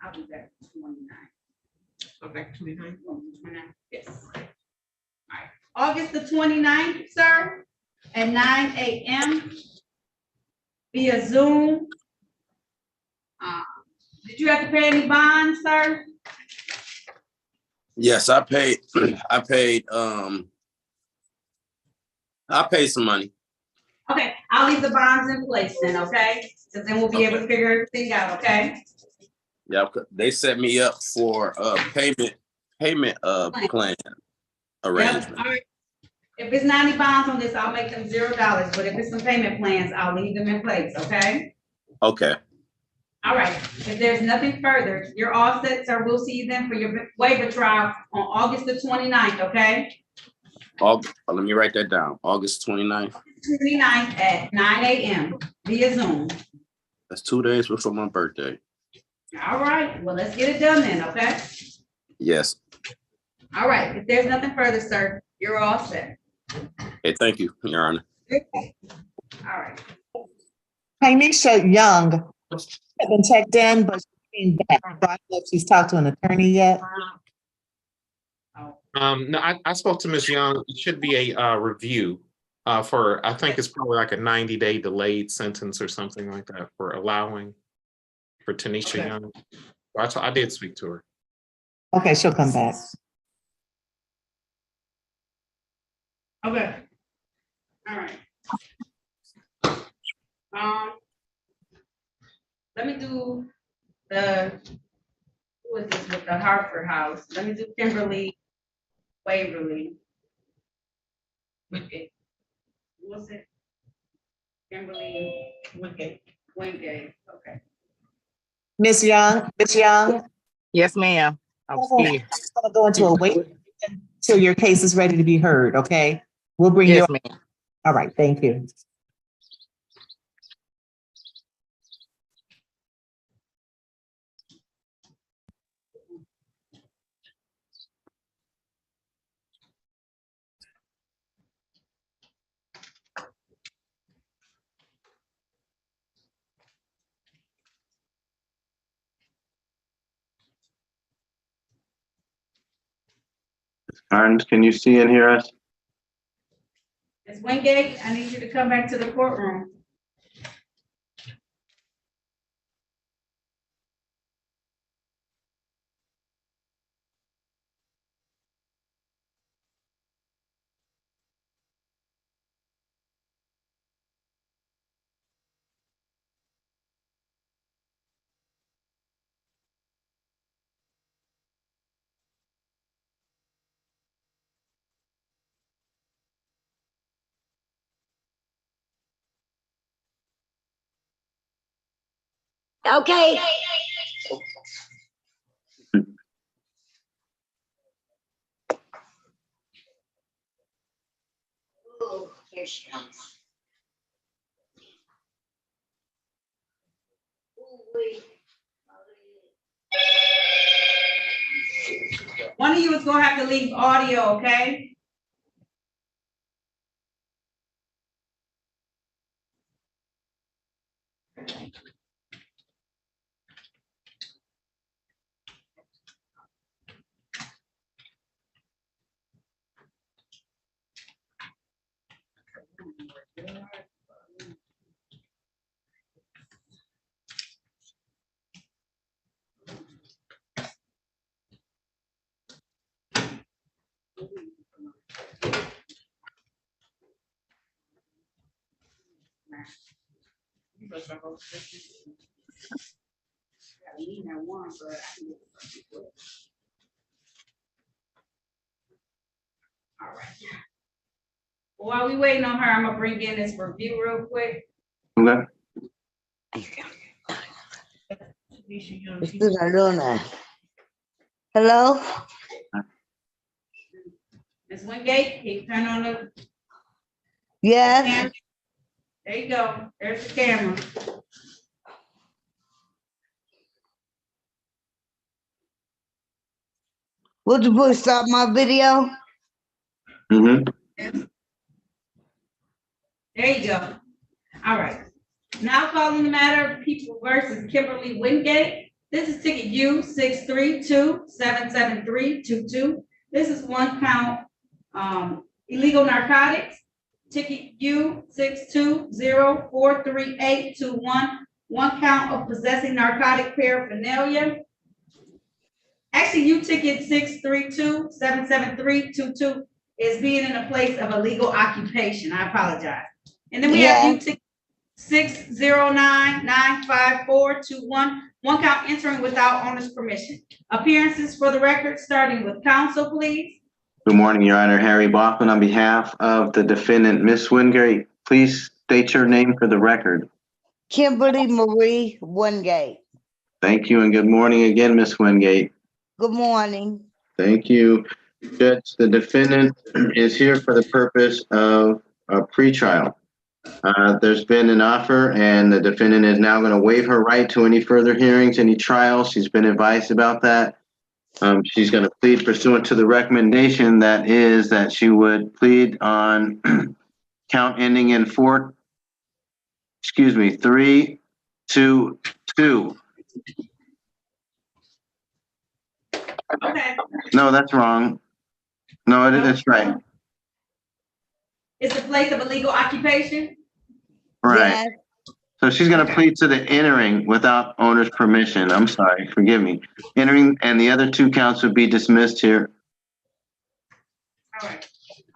I'll be back 29. Go back 29? 29, yes. All right, August the 29th, sir, at 9 a.m. via Zoom. Did you have to pay any bonds, sir? Yes, I paid some money. Okay, I'll leave the bonds in place then, okay? So then we'll be able to figure everything out, okay? Yeah, they set me up for a payment plan arrangement. Yep, all right. If it's 90 bonds on this, I'll make them $0, but if it's some payment plans, I'll leave them in place, okay? Okay. All right, if there's nothing further, you're all set, sir. We'll see you then for your waiver trial on August the 29th, okay? Let me write that down. August 29th. 29th at 9 a.m. via Zoom. That's 2 days before my birthday. All right, well, let's get it done then, okay? Yes. All right, if there's nothing further, sir, you're all set. Hey, thank you, Your Honor. All right. Tainisha Young has been checked in, but she's been back. So I don't know if she's talked to an attorney yet. No, I spoke to Ms. Young. It should be a review for, I think it's probably like a 90-day delayed sentence or something like that for allowing for Tanisha Okay. Young. I did speak to her. Okay, she'll come back. Okay. All right. Let me do who is this with the Hartford House? Let me do Kimberly Waverly. Wingate. Who was it? Kimberly Wingate. Wingate, okay. Miss Young, Yes, ma'am. I'm I'm scared. gonna go into a wait until your case is ready to be heard, okay? We'll bring you. Yes, ma'am. All right, thank you. Carnes, can you see and hear us? Ms. Wingate, I need you to come back to the courtroom. Okay. Oh, here she comes. One of you is gonna have to leave audio, okay? All right. While we waiting on her, I'm gonna bring in this review real quick. Okay. Hello? Ms. Wingate, can you turn on the Yes. camera? There you go. There's the camera. Would you please stop my video? Mm-hmm. There you go. All right. Now calling the matter of People versus Kimberly Wingate. This is ticket U 632-77322. This is one count illegal narcotics. Ticket U 620-43821. One count of possessing narcotic paraphernalia. Actually, U ticket 632-77322 is being in a place of illegal occupation. I apologize. And then we have U ticket 609-95421. One count entering without owner's permission. Appearances for the record, starting with counsel, please. Good morning, Your Honor. Harry Bachman on behalf of the defendant, Miss Wingate. Please state your name for the record. Kimberly Marie Wingate. Thank you and good morning again, Miss Wingate. Good morning. Thank you. Judge, the defendant is here for the purpose of a pretrial. There's been an offer and the defendant is now going to waive her right to any further hearings, any trials. She's been advised about that. She's going to plead pursuant to the recommendation that is that she would plead on count ending in 322. Okay, No, that's wrong. No, it's right. it's a place of illegal occupation? Right. So she's going to plead to the entering without owner's permission. I'm sorry, forgive me. Entering and the other two counts would be dismissed here. All right.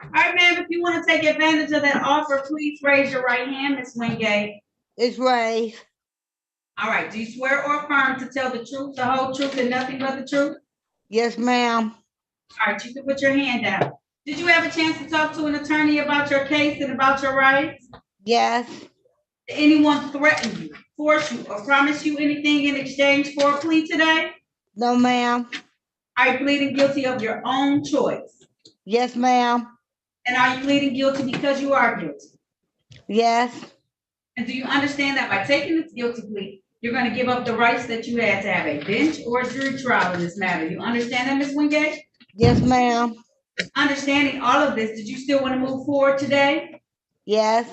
All right, ma'am, if you want to take advantage of that offer, please raise your right hand, Ms. Wingate. It's raised. All right, do you swear or affirm to tell the truth, the whole truth, and nothing but the truth? Yes, ma'am. All right, you can put your hand down. Did you have a chance to talk to an attorney about your case and about your rights? Yes. Did anyone threaten you, force you, or promise you anything in exchange for a plea today? No, ma'am. Are you pleading guilty of your own choice? Yes, ma'am. And are you pleading guilty because you are guilty? Yes. And do you understand that by taking this guilty plea, you're going to give up the rights that you had to have a bench or a jury trial in this matter? You understand that, Ms. Wingate? Yes, ma'am. Understanding all of this, did you still want to move forward today? Yes.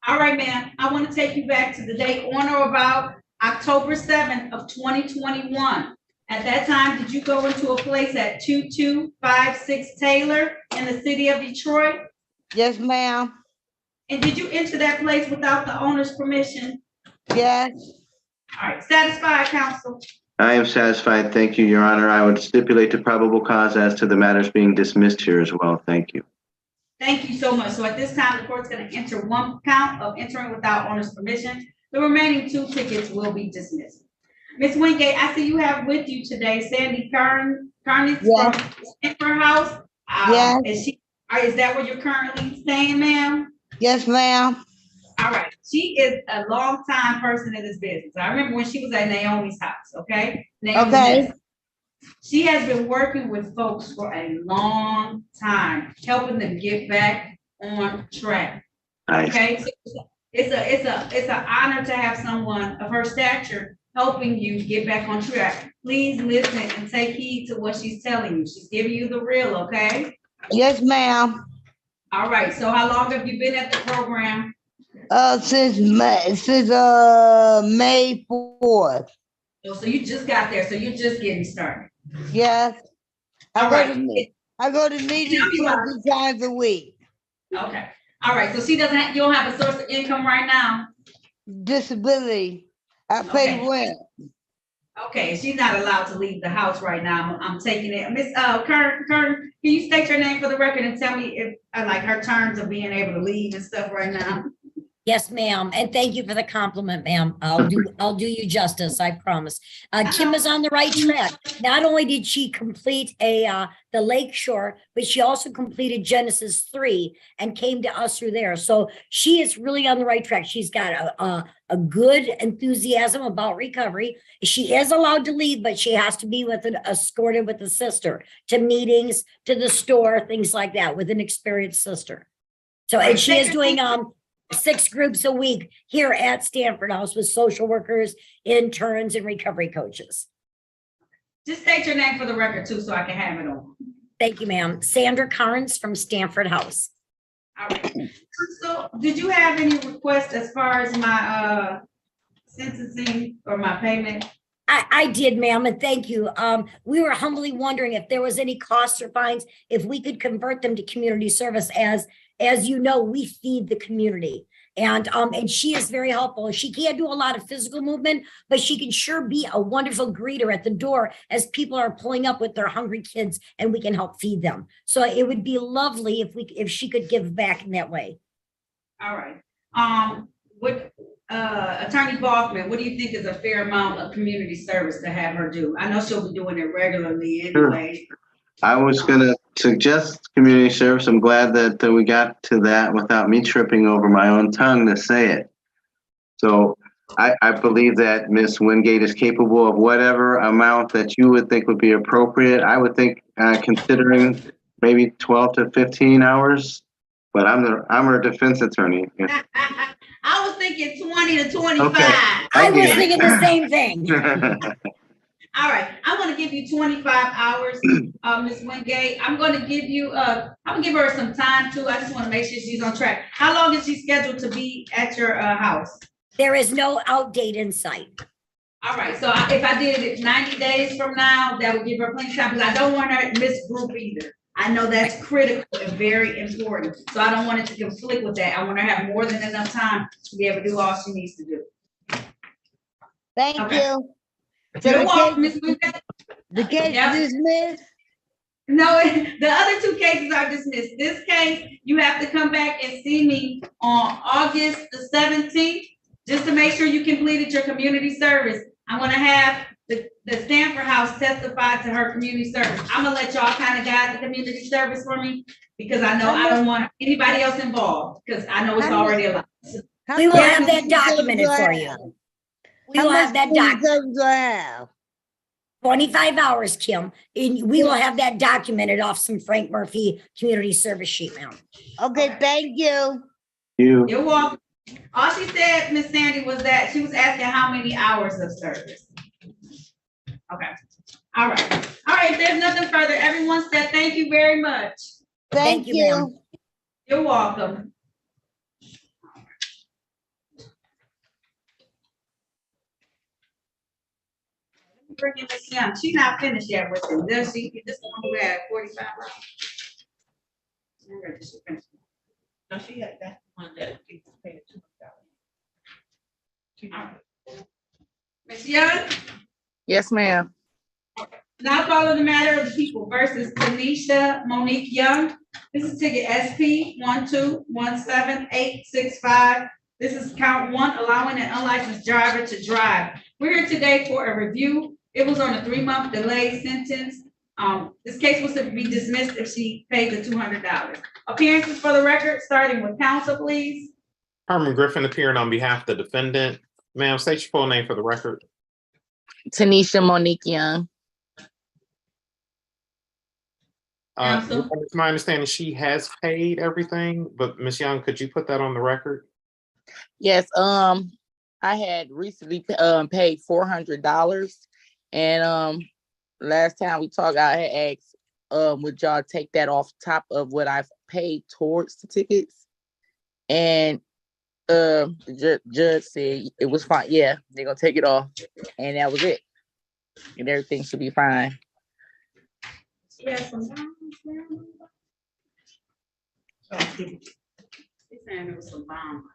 All right, ma'am. I want to take you back to the date on or about October 7th of 2021. At that time, did you go into a place at 2256 Taylor in the city of Detroit? Yes, ma'am. And did you enter that place without the owner's permission? Yes. All right, satisfied, counsel? I am satisfied. Thank you, Your Honor. I would stipulate to probable cause as to the matters being dismissed here as well. Thank you. Thank you so much. So at this time, the court's going to enter one count of entering without owner's permission. The remaining two tickets will be dismissed. Ms. Wingate, I see you have with you today Sandy Carney from Stanford House. Yes. Is that where you're currently staying, ma'am? Yes, ma'am. All right. She is a longtime person in this business. I remember when she was at Naomi's house, okay? Okay. She has been working with folks for a long time, helping them get back on track. Nice. Okay, so it's an honor to have someone of her stature helping you get back on track. Please listen and take heed to what she's telling you. She's giving you the real, okay? Yes, ma'am. All right. So how long have you been at the program? Since May 4th. Oh, so you just got there. So you're just getting started. Yes. I go to Tell meetings me about 20 times a week. Okay. All right. So she doesn't have, you don't have a source of income right now? Disability. I pay rent. Okay, she's not allowed to leave the house right now. I'm taking it. Miss Kern, can you state your name for the record and tell me if like her terms of being able to leave and stuff right now? Yes, ma'am. And thank you for the compliment, ma'am. I'll do you justice, I promise. Kim is on the right track. Not only did she complete the Lakeshore, but she also completed Genesis 3 and came to us through there. So she is really on the right track. She's got a good enthusiasm about recovery. She is allowed to leave, but she has to be escorted with a sister to meetings, to the store, things like that, with an experienced sister. So, and she is doing 6 groups a week here at Stanford House with social workers, interns, and recovery coaches. Just state your name for the record too, so I can have it on. Thank you, ma'am. Sandra Carnes from Stanford House. All right. So did you have any requests as far as my sentencing or my payment? I did, ma'am, and thank you. We were humbly wondering if there was any costs or fines, if we could convert them to community service. As you know, we feed the community, and she is very helpful. She can't do a lot of physical movement, but she can sure be a wonderful greeter at the door as people are pulling up with their hungry kids, and we can help feed them. So it would be lovely if she could give back in that way. All right. Attorney Balkman, what do you think is a fair amount of community service to have her do? I know she'll be doing it regularly anyway. Sure. I was going to suggest community service. I'm glad that we got to that without me tripping over my own tongue to say it. So I believe that Ms. Wingate is capable of whatever amount that you would think would be appropriate. I would think considering maybe 12 to 15 hours but I'm her defense attorney. I was thinking 20 to 25. Okay. I was get it. thinking the same thing. All right, I'm gonna give you 25 hours, Ms. Wingate. I'm gonna give you, I'm gonna give her some time too. I just wanna make sure she's on track. How long is she scheduled to be at your, house? There is no outdate in sight. All right, so if I did it 90 days from now, that would give her plenty of time, because I don't want her to miss group either. I know that's critical and very important, so I don't want it to conflict with that. I want her to have more than enough time to be able to do all she needs to do. Thank you. So You're the welcome, case, Ms. Wingate. the case Yep. is dismissed? No, the other two cases are dismissed. This case, you have to come back and see me on August the 17th, just to make sure you completed your community service. I'm gonna have the Stanford House testify to her community service. I'm gonna let y'all kind of guide the community service for me, because I know I don't want anybody else involved, because I know it's already a lot. We will have that documented for you. We will have that documented. 25 hours, Kim, and we will have that documented off some Frank Murphy community service sheet, ma'am. Okay, thank you. You're welcome. All she said, Miss Sandy, was that she was asking how many hours of service. Okay. All right. All right. If there's nothing further, everyone said thank you very much. Thank you. ma'am. You're welcome. Bringing Miss Young. She's not finished yet with it, does she? This one who had 45 hours. All right, she finished. No, she had that one that she's paying $200. Miss Young? Yes, ma'am. Now follow the matter of the people versus Tanisha Monique Young. This is ticket SP 1217865. This is count one, allowing an unlicensed driver to drive. We're here today for a review. It was on a 3-month delay sentence. This case was to be dismissed if she paid the $200. Appearances for the record, starting with counsel, please. Herman Griffin appearing on behalf of the defendant. Ma'am, state your full name for the record. Tanisha Monique Young. It's my understanding she has paid everything, but Ms. Young, could you put that on the record? Yes, I had recently paid $400, and last time we talked, I had asked, would y'all take that off top of what I've paid towards the tickets? And the judge said it was fine. Yeah, they're gonna take it off, and that was it, and everything should be fine. Yes, some bonds. He's saying it was some bonds.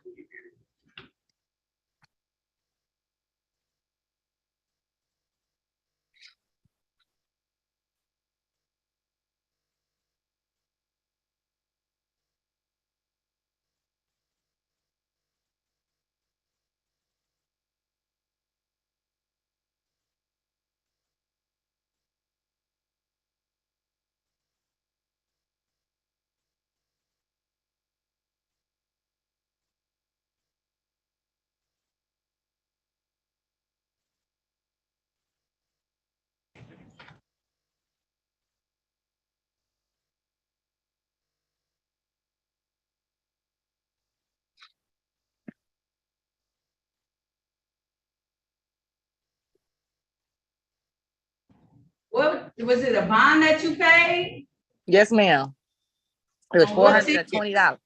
What was it, a bond that you paid? Yes, ma'am. It was On what ticket? $420.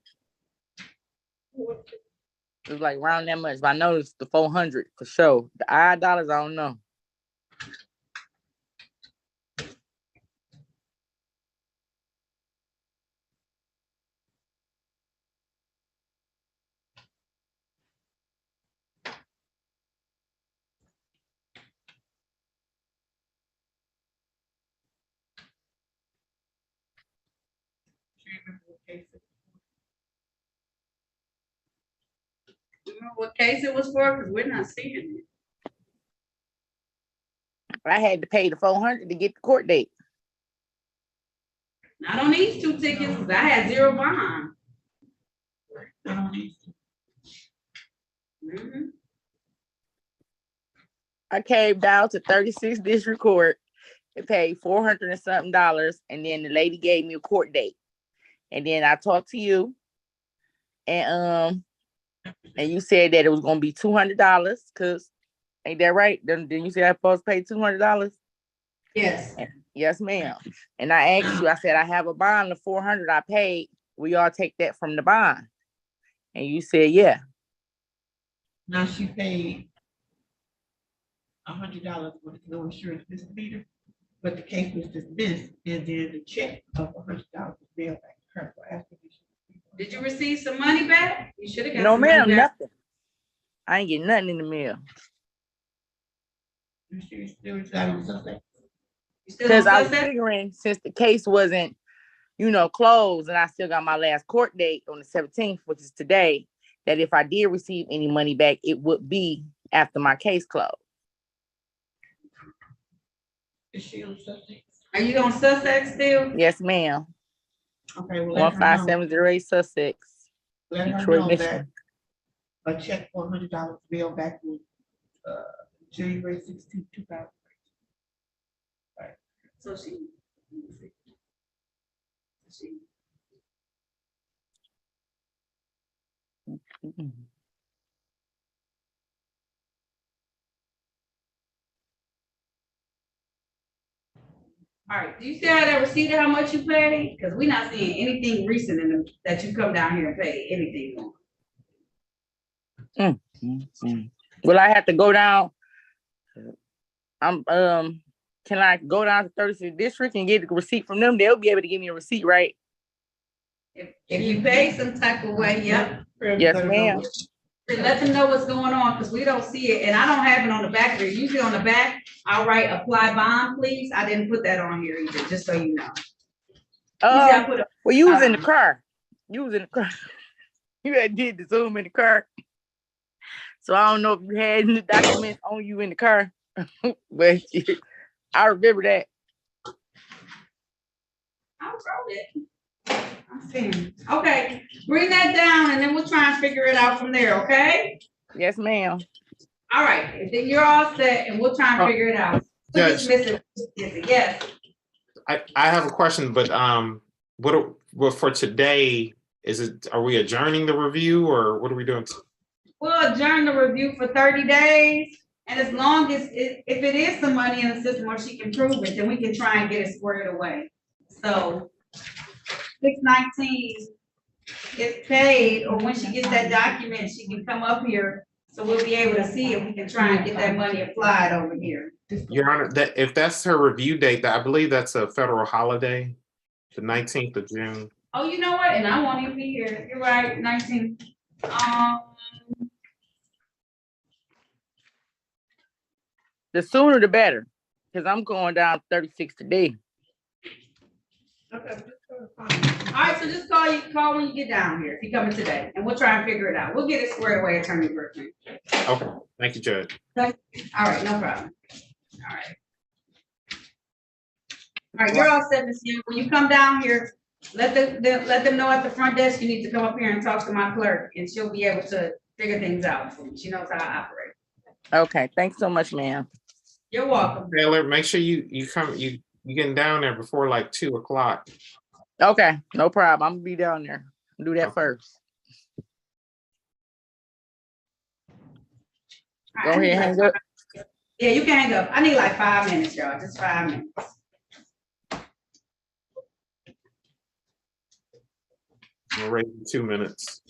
It was like around that much, but I noticed the 400 for sure. The odd dollars, I don't know. Remember what case it was for? Because we're not seeing it. I had to pay the 400 to get the court date. Not on these two tickets, because I had 0 bond. Mhm. I came down to 36 District Court and paid $400 and something, and then the lady gave me a court date. And then I talked to you, And you said that it was gonna be $200, cause ain't that right? Then you say I'm supposed to pay $200? Yes. Yes, ma'am. And I asked you, I said, I have a bond of 400 I paid. Will y'all take that from the bond? And you said, yeah. Now she paid $100 with no insurance misdemeanor, but the case was dismissed, and then the check of $100 was mailed back to her for affirmation. Did you receive some money back? You should have got No, some money ma'am, back. nothing. I ain't getting nothing in the mail. She still reside on Sunset. You still Because on I was Sunset? figuring since the case wasn't, closed, and I still got my last court date on the 17th, which is today, that if I did receive any money back, it would be after my case closed. Is she on Sunset? Are you on Sussex still? Yes, ma'am. Okay, well, let her know. 15708 Sussex, Let her Detroit, know that Michigan. a check for $100 mailed back on January 16, 2000. Right. So she. Mhm. All right, do you still have that receipt of how much you paid? Because we're not seeing anything recent in the, that you come down here and pay anything on. Will I have to go down? Can I go down to 36th District and get a receipt from them? They'll be able to give me a receipt, right? If you pay some type of way, yep. Yes, ma'am. Let them know what's going on, because we don't see it, and I don't have it on the back of it. Usually on the back, I'll write apply bond, please. I didn't put that on here either, just so you know. Well, you was in the car. You was in the car. You had did the Zoom in the car. So I don't know if you had the documents on you in the car, but I remember that. I wrote it. I'm seeing. Okay, bring that down, and then we'll try and figure it out from there, okay? Yes, ma'am. All right, and then you're all set, and we'll try and figure it out. Judge. Yes. I have a question, but what for today, are we adjourning the review or what are we doing? We'll adjourn the review for 30 days. And as long as if it is some money in the system or she can prove it, then we can try and get it squared away. So 619 is paid, or when she gets that document, she can come up here. So we'll be able to see if we can try and get that money applied over here. Your Honor, that if that's her review date, I believe that's a federal holiday, the 19th of June. Oh, you know what? And I won't even be here. You're right, 19. The sooner the better, because I'm going down 36 today. Okay. All right, so just call when you get down here, if you're coming today, and we'll try and figure it out. We'll get it squared away, Attorney Griffin. Okay, thank you, Judge. All right, no problem. All right. All right, you're all set, Ms. Young. When you come down here, let them know at the front desk you need to come up here and talk to my clerk, and she'll be able to figure things out for you. She knows how I operate. Okay, thanks so much, ma'am. You're welcome. Taylor, make sure you getting down there before like 2 o'clock. Okay, no problem. I'm gonna be down there. Do that first. Go ahead and hang up. Yeah, you can hang up. I need like 5 minutes, y'all. Just 5 minutes. We're ready in 2 minutes.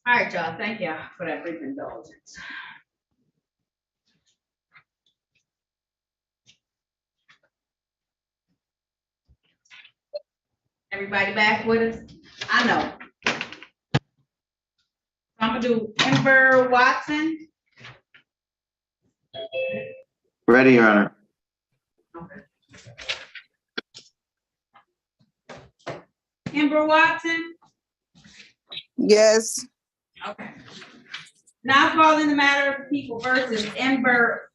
All right, y'all, thank y'all for that brief indulgence. Everybody back with us? I know. I'm gonna do Amber Watson. Ready, Your Honor. Amber Watson? Yes. Okay. Now calling the matter of people versus Amber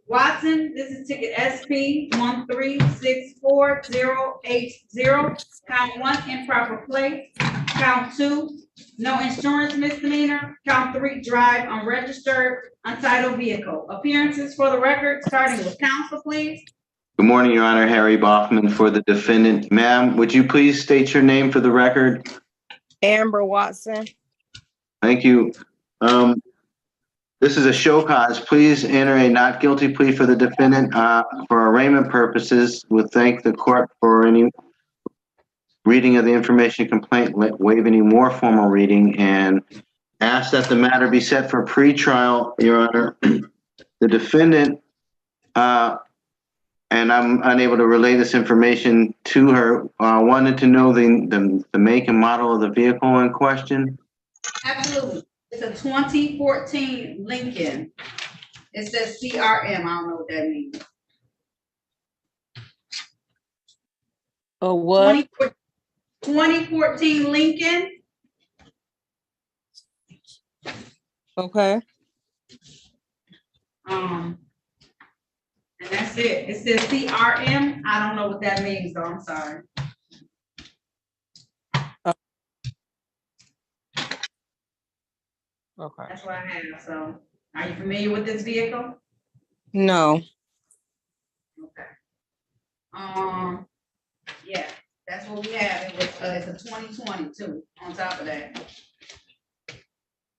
Watson. This is ticket SP 1364080. Count 1, improper plate. Count 2, no insurance misdemeanor. Count 3, drive unregistered, untitled vehicle. Appearances for the record, starting with counsel, please. Good morning, Your Honor. Harry Boffman for the defendant. Ma'am, would you please state your name for the record? Amber Watson. Thank you. This is a show cause. Please enter a not guilty plea for the defendant for arraignment purposes. We'll thank the court for any reading of the information complaint, waive any more formal reading, and ask that the matter be set for pre-trial, Your Honor. The defendant, and I'm unable to relay this information to her, wanted to know the make and model of the vehicle in question. Absolutely. It's a 2014 Lincoln. It says CRM. I don't know what that means. Oh, what? 2014 Lincoln. Okay. And that's it. It says CRM. I don't know what that means, though. I'm sorry. Okay. That's what I have. So, are you familiar with this vehicle? No. Okay. Yeah, that's what we have. It was, it's a 2022 on top of that.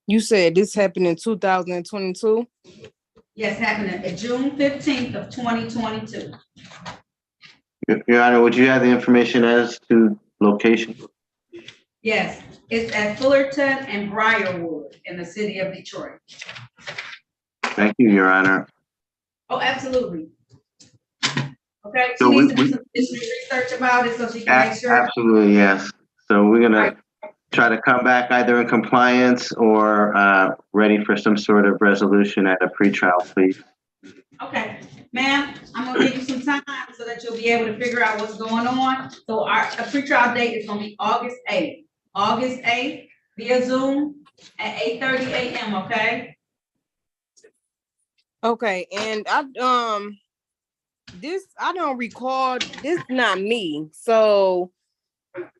You said this happened in 2022? Yes, happening at June 15th of 2022. Your Honor, would you have the information as to location? Yes, it's at Fullerton and Briarwood in the city of Detroit. Thank you, Your Honor. Oh, absolutely. Okay, she So needs to do some research about it so she can make sure. Absolutely, yes. So we're gonna try to come back either in compliance or ready for some sort of resolution at a pretrial plea. Okay, ma'am, I'm gonna give you some time so that you'll be able to figure out what's going on. So our pretrial date is gonna be August 8th. August 8th via Zoom at 8:30 a.m., okay? Okay, and I don't recall, this not me, so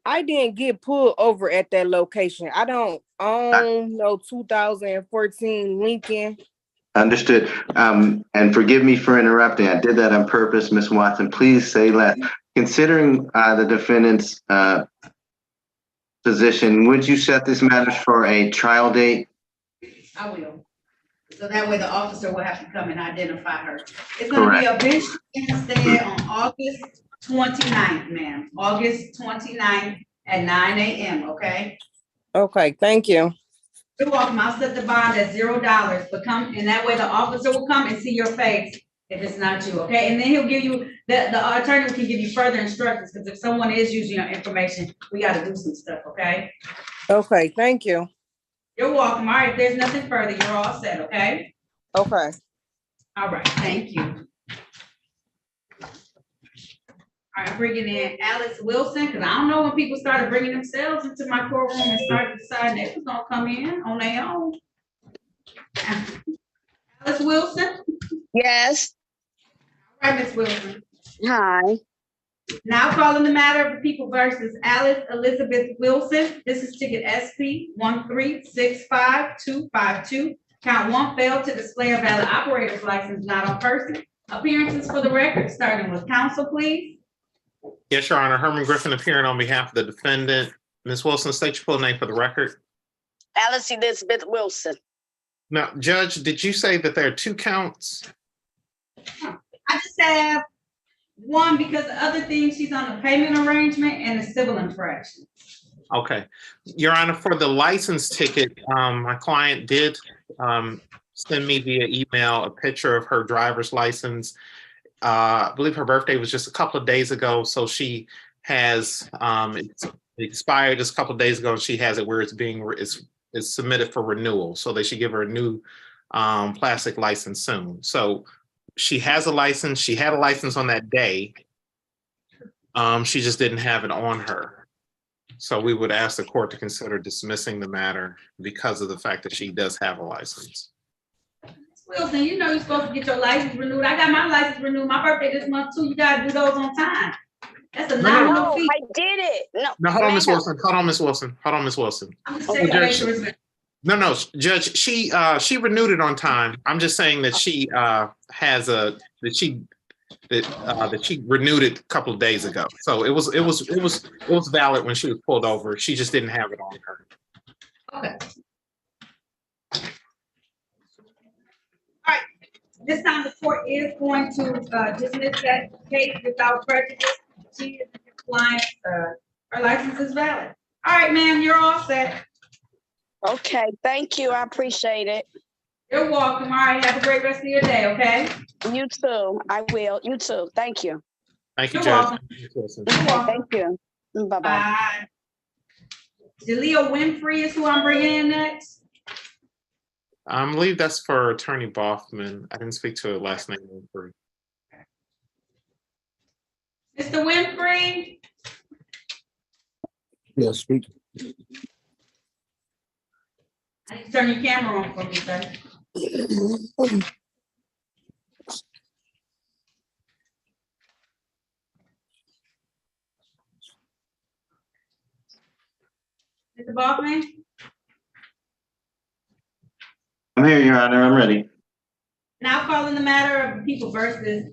I didn't get pulled over at that location. I don't own no 2014 Lincoln. Understood. And forgive me for interrupting. I did that on purpose, Ms. Watson. Please say less. Considering the defendant's position, would you set this matter for a trial date? I will. So that way the officer will have to come and identify her. It's gonna be a bench instead on August 29th, ma'am. August 29th at 9 a.m., okay? Okay, thank you. You're welcome. I'll set the bond at $0, but come, and that way the officer will come and see your face if it's not you, okay? And then he'll give you, the attorney can give you further instructions, because if someone is using your information, we gotta do some stuff, okay? Okay, thank you. You're welcome. All right, if there's nothing further, you're all set, okay? Okay. All right, thank you. All right, bringing in Alice Wilson, because I don't know when people started bringing themselves into my courtroom and started deciding they was gonna come in on their own. Alice Wilson? Yes. All right, Ms. Wilson. Hi. Now calling the matter of the people versus Alice Elizabeth Wilson. This is ticket SP 1365252. Count 1, failed to display a valid operator's license not on person. Appearances for the record, starting with counsel, please. Yes, Your Honor. Herman Griffin appearing on behalf of the defendant. Ms. Wilson, state your full name for the record. Alice Elizabeth Wilson. Now, Judge, did you say that there are 2 counts? I just have one because the other thing, she's on a payment arrangement and a civil infraction. Okay. Your Honor, for the license ticket, my client did send me via email a picture of her driver's license. I believe her birthday was just a couple of days ago, so she has it's expired just a couple of days ago, and she has it where it's submitted for renewal. So they should give her a new plastic license soon. So she has a license. She had a license on that day. She just didn't have it on her. So we would ask the court to consider dismissing the matter because of the fact that she does have a license. Wilson, you know you're supposed to get your license renewed. I got my license renewed. My birthday this month too. You gotta do those on time. That's a nominal fee. I did it. No, hold on, Miss Wilson. Hold on, Miss Wilson. Hold on, Miss Wilson. I'm just checking to make sure it's. No, Judge. She renewed it on time. I'm just saying that she that she renewed it a couple of days ago. So it was valid when she was pulled over. She just didn't have it on her. Okay. All right. This time the court is going to dismiss that case without prejudice. She is in compliance. Her license is valid. All right, ma'am, you're all set. Okay, thank you. I appreciate it. You're welcome. All right, have a great rest of your day, okay? You too. I will. You too. Thank you. Thank you, You're Judge. welcome. Okay, thank you. Bye-bye. Bye. Jalea Winfrey is who I'm bringing in next. I believe that's for Attorney Boffman. I didn't speak to her last name. Winfrey. Mr. Winfrey? Yes, speak. I need to turn your camera on for me, sir. Mr. Boffman? I'm here, Your Honor. I'm ready. Now calling the matter of the people versus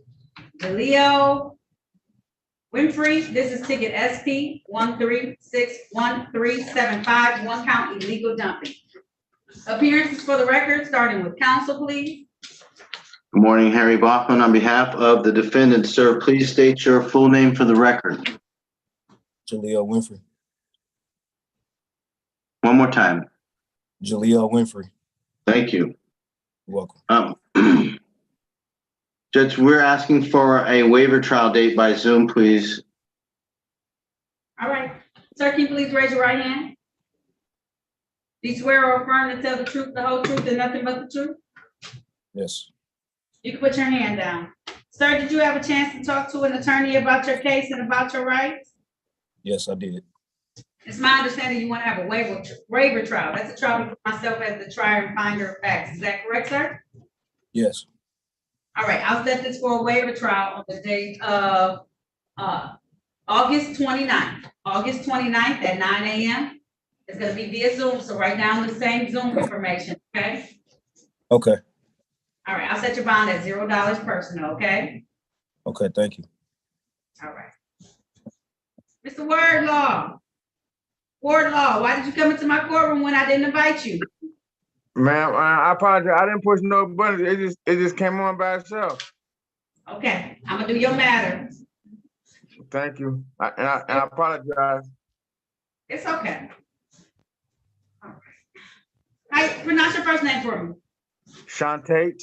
Jalea Winfrey. This is ticket SP 1361375, one count illegal dumping. Appearances for the record, starting with counsel, please. Good morning, Harry Bachman. On behalf of the defendant, sir, please state your full name for the record. Jalea Winfrey. One more time. Jalea Winfrey. Thank you. You're welcome. Judge, we're asking for a waiver trial date by Zoom, please. All right. Sir, can you please raise your right hand? Do you swear or affirm to tell the truth, the whole truth, and nothing but the truth? Yes. You can put your hand down. Sir, did you have a chance to talk to an attorney about your case and about your rights? Yes, I did. It's my understanding you want to have a waiver trial. That's a trial for myself as the trier and finder of facts. Is that correct, sir? Yes. All right, I'll set this for a waiver trial on the date of August 29th. August 29th at 9 a.m. It's gonna be via Zoom, so write down the same Zoom information, okay? Okay. All right, I'll set your bond at $0 personal, okay? Okay, thank you. All right. Mr. Wardlaw, why did you come into my courtroom when I didn't invite you? Ma'am, I apologize. I didn't push no buttons. It just came on by itself. Okay, I'm gonna do your matter. Thank you. I apologize. It's okay. All right. Hey, pronounce your first name for me. Shantae.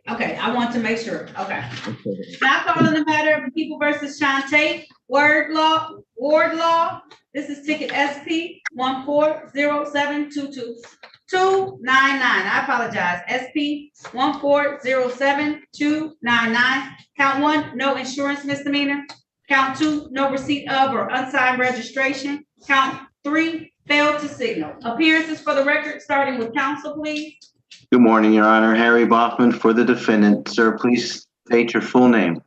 Okay, I want to make sure. Okay. Now calling the matter of the people versus Shantae Wardlaw. This is ticket SP 140722299. I apologize. SP 1407299. Count 1, no insurance misdemeanor. Count 2, no receipt of or unsigned registration. Count 3, failed to signal. Appearances for the record, starting with counsel, please. Good morning, Your Honor. Harry Bachman for the defendant. Sir, please state your full name.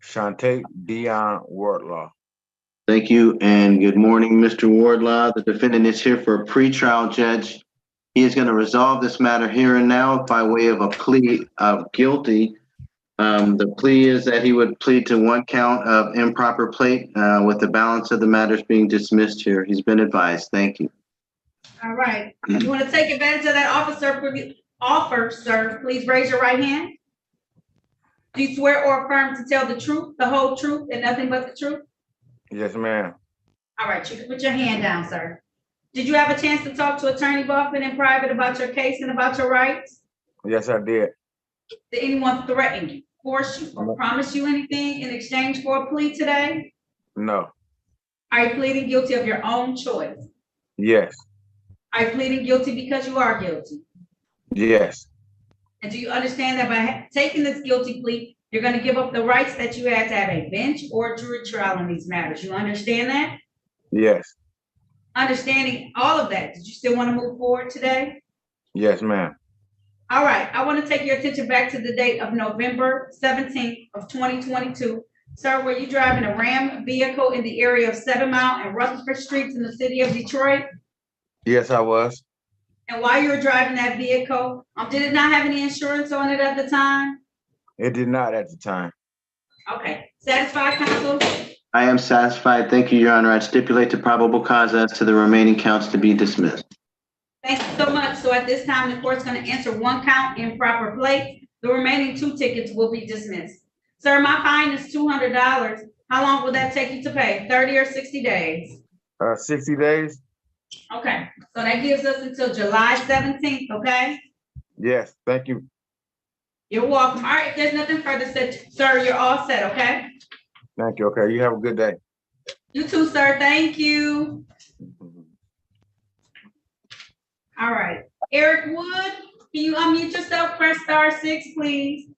Shantae Dion Wardlaw. Thank you, and good morning, Mr. Wardlaw. The defendant is here for a pretrial, Judge. He is going to resolve this matter here and now by way of a plea of guilty. The plea is that he would plead to 1 count of improper plate with the balance of the matters being dismissed here. He's been advised. Thank you. All right. You want to take advantage of that offer, sir? Please raise your right hand. Do you swear or affirm to tell the truth, the whole truth, and nothing but the truth? Yes, ma'am. All right, you can put your hand down, sir. Did you have a chance to talk to Attorney Buffett in private about your case and about your rights? Yes, I did. Did anyone threaten you, force you, or promise you anything in exchange for a plea today? No. Are you pleading guilty of your own choice? Yes. Are you pleading guilty because you are guilty? Yes. And do you understand that by taking this guilty plea, you're going to give up the rights that you had to have a bench or jury trial on these matters? You understand that? Yes. Understanding all of that, did you still want to move forward today? Yes, ma'am. All right, I want to take your attention back to the date of November 17th of 2022. Sir, were you driving a Ram vehicle in the area of 7 Mile and Rutherford Streets in the city of Detroit? Yes, I was. And while you were driving that vehicle, did it not have any insurance on it at the time? It did not at the time. Okay, satisfied, counsel? I am satisfied. Thank you, Your Honor. I stipulate the probable cause as to the remaining counts to be dismissed. Thank you so much. So at this time, the court's going to answer one count improper plate. The remaining 2 tickets will be dismissed. Sir, my fine is $200. How long will that take you to pay? 30 or 60 days? 60 days? Okay, so that gives us until July 17th, okay? Yes, thank you. You're welcome. All right, if there's nothing further said, sir, you're all set, okay? Thank you. Okay, you have a good day. You too, sir. Thank you. All right. Eric Wood, can you unmute yourself? Press *6, please.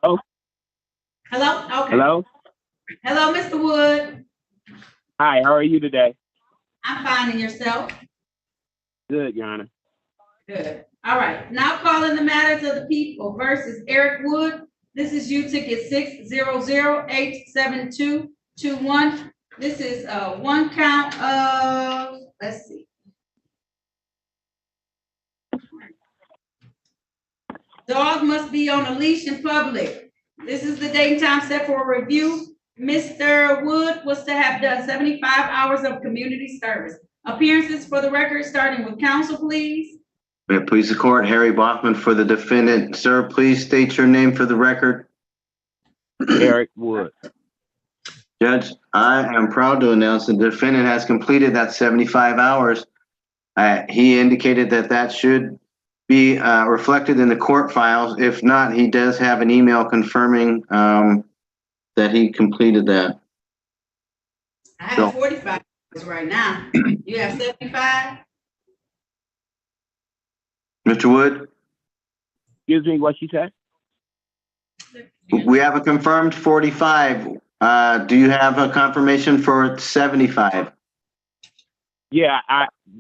Hello? Hello? Okay. Hello? Hello, Mr. Wood. Hi, how are you today? I'm fine, and yourself? Good, Your Honor. Good. All right. Now calling the matters of the people versus Eric Wood. This is U ticket 600-87221. This is one count of, let's see. Dog must be on a leash in public. This is the date and time set for a review. Mr. Wood was to have done 75 hours of community service. Appearances for the record, starting with counsel, please. May it please the court, Harry Bachman for the defendant. Sir, please state your name for the record. Eric Wood. Judge, I am proud to announce the defendant has completed that 75 hours. He indicated that that should be reflected in the court files. If not, he does have an email confirming that he completed that. I have 45 right now. You have 75? Mr. Wood? Excuse me, what she said? We have a confirmed 45. Do you have a confirmation for 75? Yeah,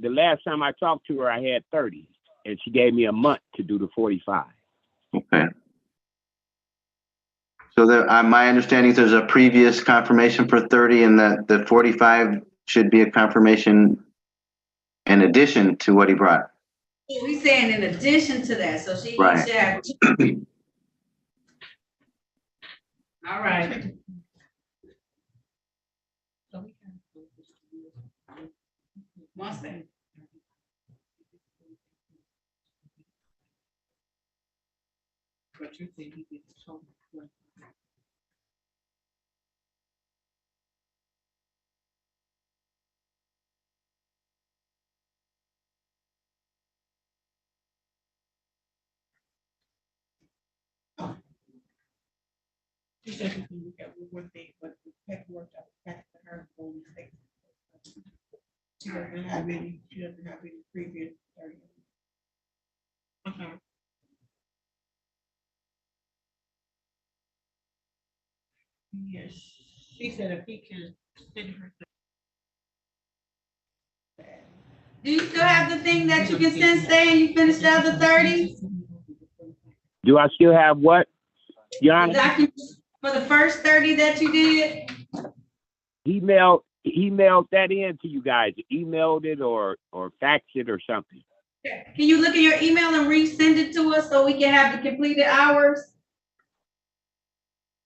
the last time I talked to her, I had 30, and she gave me a month to do the 45. Okay. So my understanding is there's a previous confirmation for 30 and that the 45 should be a confirmation in addition to what he brought. He's saying in addition to that, so she Right. should have. All right. One second. But you think he gets told. She said she can look at one thing, but the paperwork that was back to her only states. She doesn't have any previous 30. Yes, she said if he can send her. Do you still have the thing that you can send saying you finished out the 30? Do I still have what, Your The Honor? documents for the first 30 that you did? Emailed that in to you guys. Emailed it or faxed it or something. Can you look at your email and resend it to us so we can have the completed hours?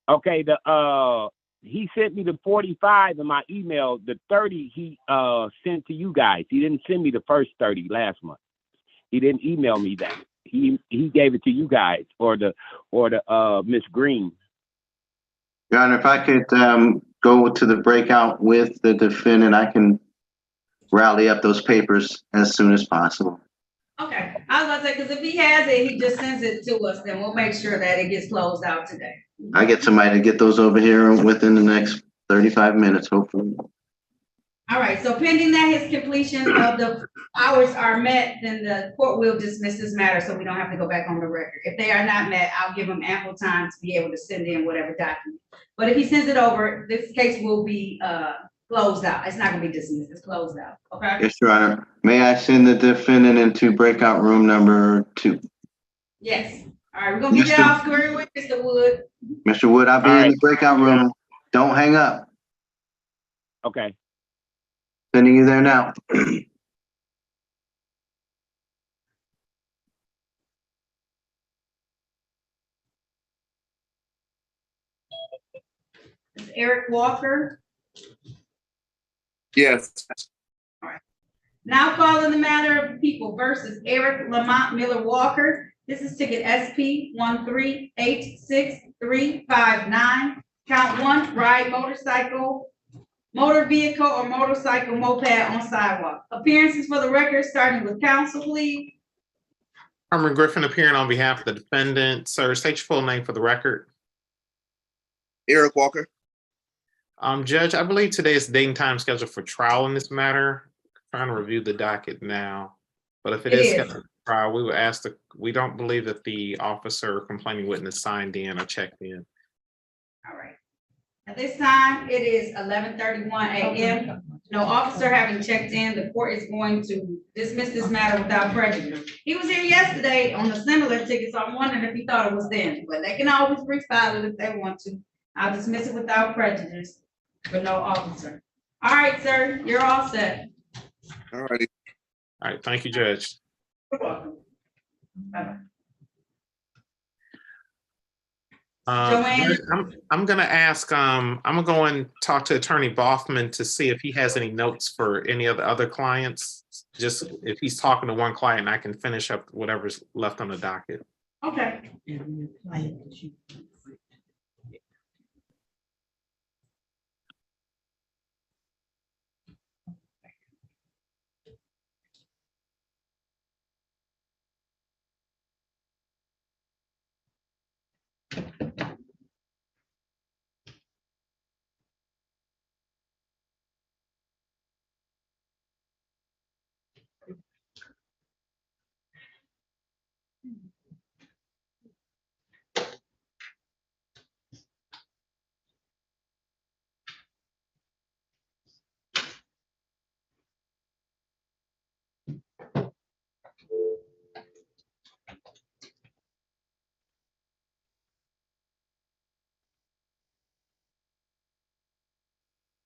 Okay, he sent me the 45 in my email. The 30 he sent to you guys. He didn't send me the first 30 last month. He didn't email me that. He gave it to you guys or the Miss Green. Your Honor, if I could go to the breakout with the defendant, I can rally up those papers as soon as possible. Okay, I was about to say, because if he has it, he just sends it to us, then we'll make sure that it gets closed out today. I get somebody to get those over here within the next 35 minutes, hopefully. All right, so pending that his completion of the hours are met, then the court will dismiss this matter, so we don't have to go back on the record. If they are not met, I'll give him ample time to be able to send in whatever document. But if he sends it over, this case will be closed out. It's not gonna be dismissed, it's closed out, okay? Yes, Your Honor. May I send the defendant into breakout room number 2? Yes. All right, we're gonna get that off square with Mr. Wood. Mr. Wood, I'll be in the breakout room. Don't hang up. Okay. Sending you there now. Eric Walker. Yes. Now calling the matter of people versus Eric Lamont Miller Walker. This is ticket SP 1386359. Count 1, ride motorcycle, motor vehicle or motorcycle moped on sidewalk. Appearances for the record, starting with counsel, please. Herman Griffin appearing on behalf of the defendant. Sir, state your full name for the record. Eric Walker. Judge, I believe today is the date and time scheduled for trial in this matter. Trying to review the docket now, but if it is scheduled for trial, we would ask we don't believe that the officer or complaining witness signed in or checked in. All right. At this time, it is 11:31 a.m. No officer having checked in, the court is going to dismiss this matter without prejudice. He was here yesterday on a similar ticket, so I'm wondering if he thought it was then, but they can always refile it if they want to. I'll dismiss it without prejudice with no officer. All right, sir, you're all set. All righty. All right, thank you, Judge. You're welcome. Bye-bye. Judge, I'm gonna ask, I'm gonna go and talk to Attorney Boffman to see if he has any notes for any of the other clients. Just if he's talking to one client, I can finish up whatever's left on the docket. Okay.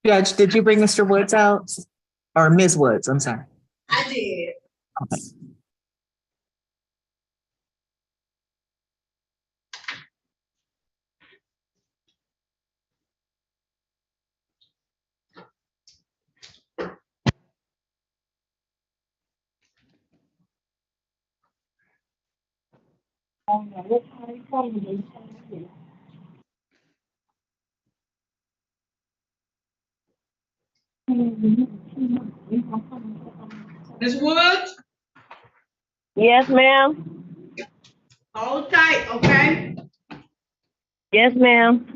Judge, did you bring Mr. Woods out? Or Ms. Woods, I'm sorry. I did. Okay. Ms. Woods, Yes, ma'am. hold tight, okay? Yes, ma'am.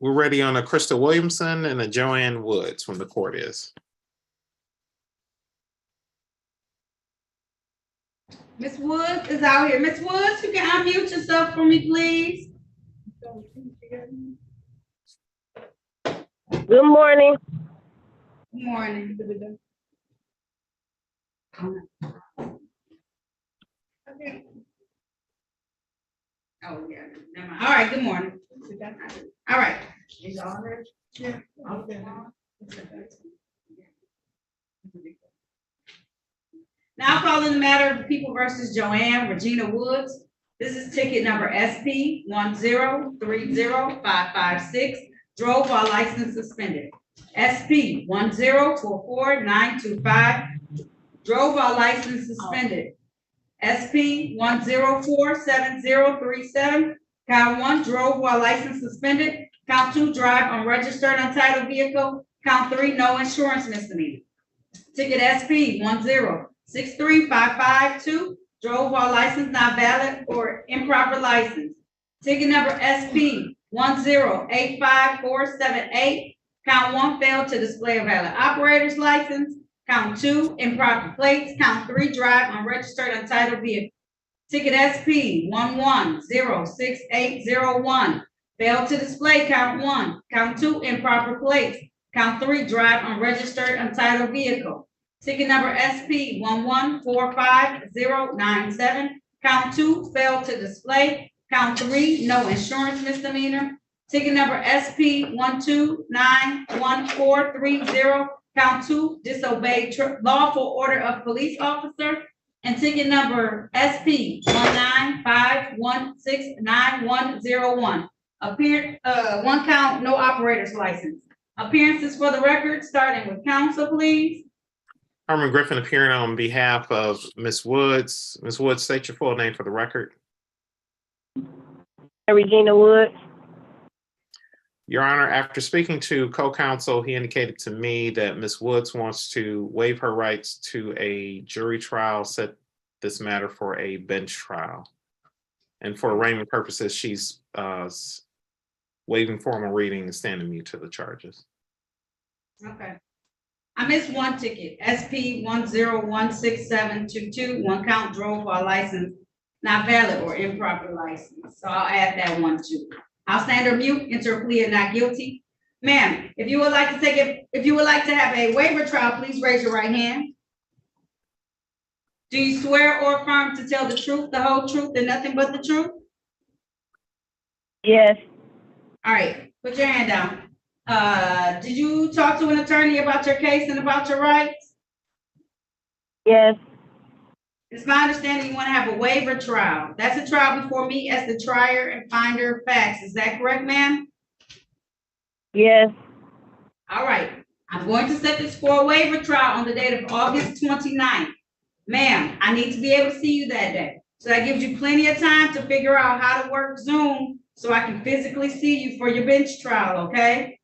We're ready on a Krista Williamson and a Joanne Woods when the court is. Ms. Woods is out here. Ms. Woods, you can unmute yourself for me, please. Good morning. Good morning. Okay. Oh, yeah. Never mind. All right, good morning. All right. Now calling the matter of the People versus Joanne Regina Woods. This is ticket number SP 1030556. Drove while license suspended. SP 1044925. Drove while license suspended. SP 1047037. Count 1, drove while license suspended. Count 2, drive unregistered untitled vehicle. Count 3, no insurance misdemeanor. Ticket SP 1063552. Drove while license not valid or improper license. Ticket number SP 1085478. Count 1, failed to display a valid operator's license. Count 2, improper plates. Count 3, drive unregistered untitled vehicle. Ticket SP 1106801. Failed to display. Count 1. Count 2, improper plates. Count 3, drive unregistered untitled vehicle. Ticket number SP 1145097. Count 2, failed to display. Count 3, no insurance misdemeanor. Ticket number SP 1291430. Count 2, disobeyed lawful order of police officer. And ticket number SP 195169101. One count, no operator's license. Appearances for the record, starting with counsel, please. Herman Griffin appearing on behalf of Ms. Woods. Ms. Woods, state your full name for the record. Regina Woods. Your Honor, after speaking to co-counsel, he indicated to me that Ms. Woods wants to waive her rights to a jury trial, set this matter for a bench trial. And for arraignment purposes, she's waiving formal reading and standing mute to the charges. Okay. I missed one ticket, SP 1016722, one count, drove while license not valid or improper license. So I'll add that one too. I'll stand or mute, enter a plea of not guilty. Ma'am, if you would like to take it, if you would like to have a waiver trial, please raise your right hand. Do you swear or affirm to tell the truth, the whole truth, and nothing but the truth? Yes. All right, put your hand down. Did you talk to an attorney about your case and about your rights? Yes. It's my understanding you want to have a waiver trial. That's a trial before me as the trier and finder of facts. Is that correct, ma'am? Yes. All right. I'm going to set this for a waiver trial on the date of August 29th. Ma'am, I need to be able to see you that day. So that gives you plenty of time to figure out how to work Zoom so I can physically see you for your bench trial, okay?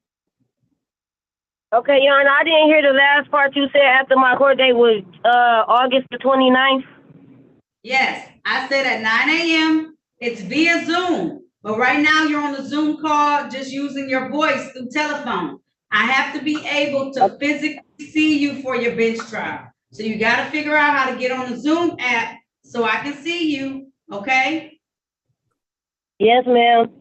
Okay, Your Honor, I didn't hear the last part you said after my court date was August the 29th. Yes, I said at 9 a.m. It's via Zoom, but right now you're on the Zoom call just using your voice through telephone. I have to be able to physically see you for your bench trial. So you got to figure out how to get on the Zoom app so I can see you, okay? Yes, ma'am.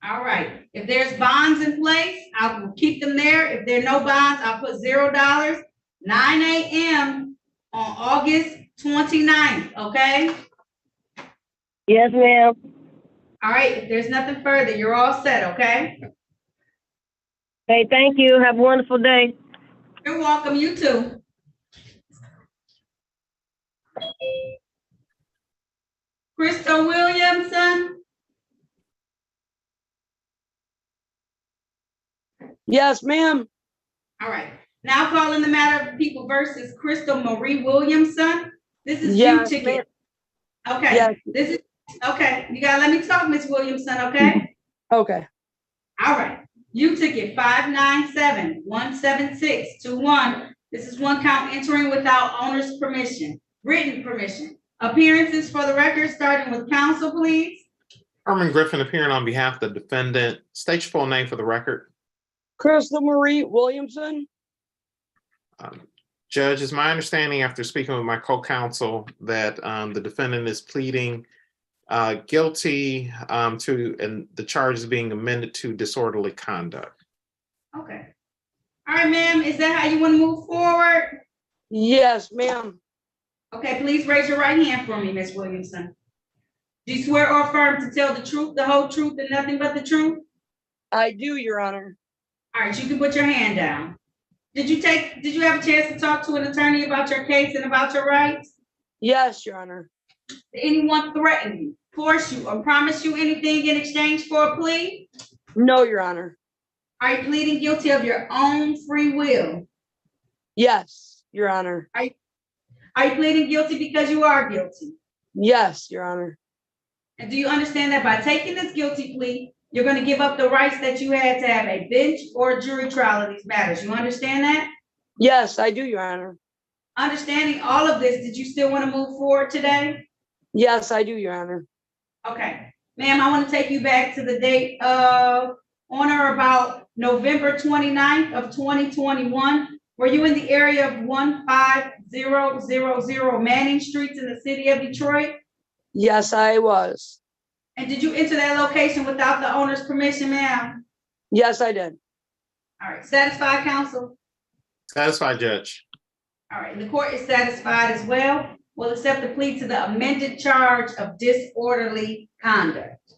All right. If there's bonds in place, I will keep them there. If there are no bonds, I'll put $0. 9 a.m. on August 29th, okay? Yes, ma'am. All right. If there's nothing further, you're all set, okay? Okay, thank you. Have a wonderful day. You're welcome. You too. Krista Williamson. Yes, ma'am. All right. Now calling the matter of People versus Crystal Marie Williamson. This is Yes, you ticket. Okay. Yes. This is okay. You gotta let me talk, Miss Williamson, okay? Okay. All right. You ticket 597-17621. This is one count entering without owner's permission, written permission. Appearances for the record, starting with counsel, please. Herman Griffin appearing on behalf of the defendant. State your full name for the record. Crystal Marie Williamson. Judge, it's my understanding after speaking with my co-counsel that the defendant is pleading guilty to, and the charge is being amended to disorderly conduct. Okay. All right, ma'am, is that how you want to move forward? Yes, ma'am. Okay, please raise your right hand for me, Ms. Williamson. Do you swear or affirm to tell the truth, the whole truth, and nothing but the truth? I do, Your Honor. All right, you can put your hand down. Did you have a chance to talk to an attorney about your case and about your rights? Yes, Your Honor. Did anyone threaten you, force you, or promise you anything in exchange for a plea? No, Your Honor. Are you pleading guilty of your own free will? Yes, Your Honor. Are you pleading guilty because you are guilty? Yes, Your Honor. And do you understand that by taking this guilty plea, you're going to give up the rights that you had to have a bench or jury trial in these matters? You understand that? Yes, I do, Your Honor. Understanding all of this, did you still want to move forward today? Yes, I do, Your Honor. Okay. Ma'am, I want to take you back to the date of on or about November 29th of 2021. Were you in the area of 15000 Manning Streets in the city of Detroit? Yes, I was. And did you enter that location without the owner's permission, ma'am? Yes, I did. All right, satisfied, counsel? Satisfied, Judge. All right, the court is satisfied as well. We'll accept the plea to the amended charge of disorderly conduct.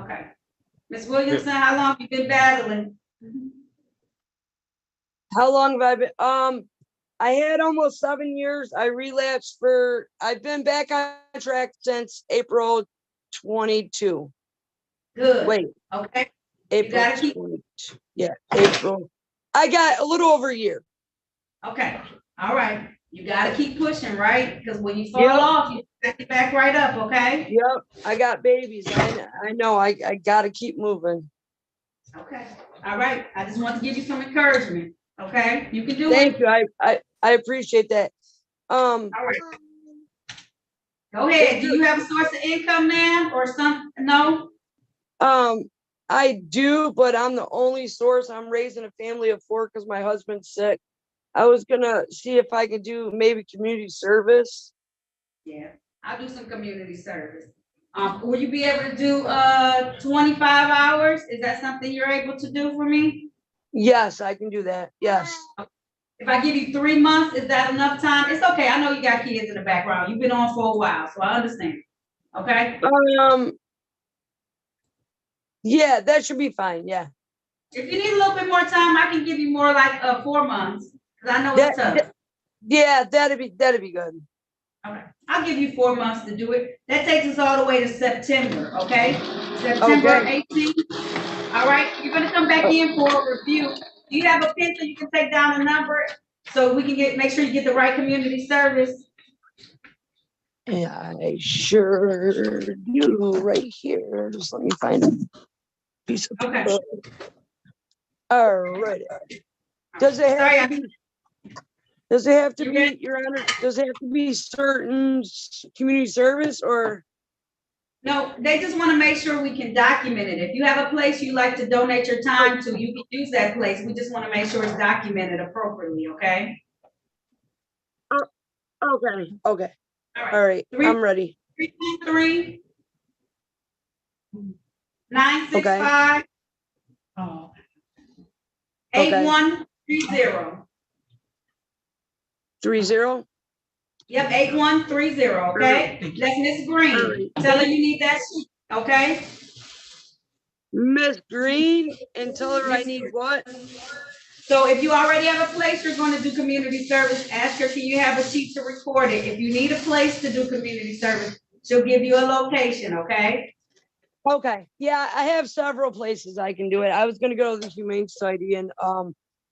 Okay. Ms. Williamson, how long have you been battling? How long have I been? I had almost 7 years. I relapsed I've been back on track since April 22. Good. Wait. Okay. April 22. Yeah, April. I got a little over a year. Okay. All right. You got to keep pushing, right? Because when you fall off, you got to get back right up, okay? Yep. I got babies. I know. I got to keep moving. Okay. All right. I just want to give you some encouragement. Okay. You can do Thank it. you. I appreciate that. All right. Go ahead. Do you have a source of income, ma'am, or some? No. I do, but I'm the only source. I'm raising a family of 4 because my husband's sick. I was gonna see if I could do maybe community service. Yeah, I'll do some community service. Will you be able to do 25 hours? Is that something you're able to do for me? Yes, I can do that. Yes. If I give you 3 months, is that enough time? It's okay. I know you got kids in the background. You've been on for a while, so I understand. Okay. Yeah, that should be fine. Yeah. If you need a little bit more time, I can give you more like 4 months, because I know it's tough. Yeah, that'd be good. Okay, I'll give you 4 months to do it. That takes us all the way to September, okay? September 18th. All right, you're gonna come back in for a review. Do you have a pen so you can take down a number so we can make sure you get the right community service? Yeah, I sure do right here. Just let me find a piece of paper. All right. Does it have to be, Your Honor, does it have to be certain community service or? No, they just want to make sure we can document it. If you have a place you like to donate your time to, you can use that place. We just want to make sure it's documented appropriately, okay? Okay. Okay. All right. I'm ready. 323 965 8130. 30? Yep, 8130, okay? That's Miss Green. Tell her you need that sheet, okay? Miss Green, and tell her I need what? So if you already have a place you're going to do community service, ask her, can you have a sheet to record it? If you need a place to do community service, she'll give you a location, okay? Okay. Yeah, I have several places I can do it. I was going to go to the Humane Society and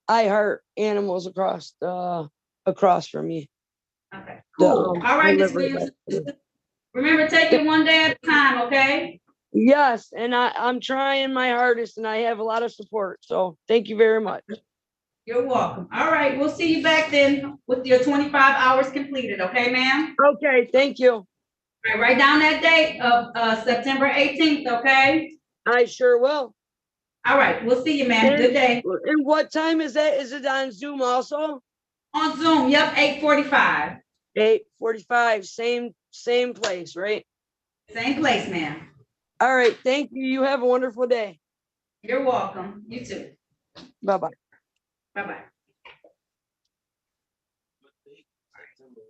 I heart animals across from me. Okay, cool. All right, Ms. Williams. Remember, take it one day at a time, okay? Yes, and I'm trying my hardest and I have a lot of support. So thank you very much. You're welcome. All right, we'll see you back then with your 25 hours completed, okay, ma'am? Okay, thank you. All right, write down that date of September 18th, okay? I sure will. All right, we'll see you, man. Good day. And what time is that? Is it on Zoom also? On Zoom, yep, 8:45. 8:45, same place, right? Same place, ma'am. All right, thank you. You have a wonderful day. You're welcome. You too. Bye-bye. Bye-bye.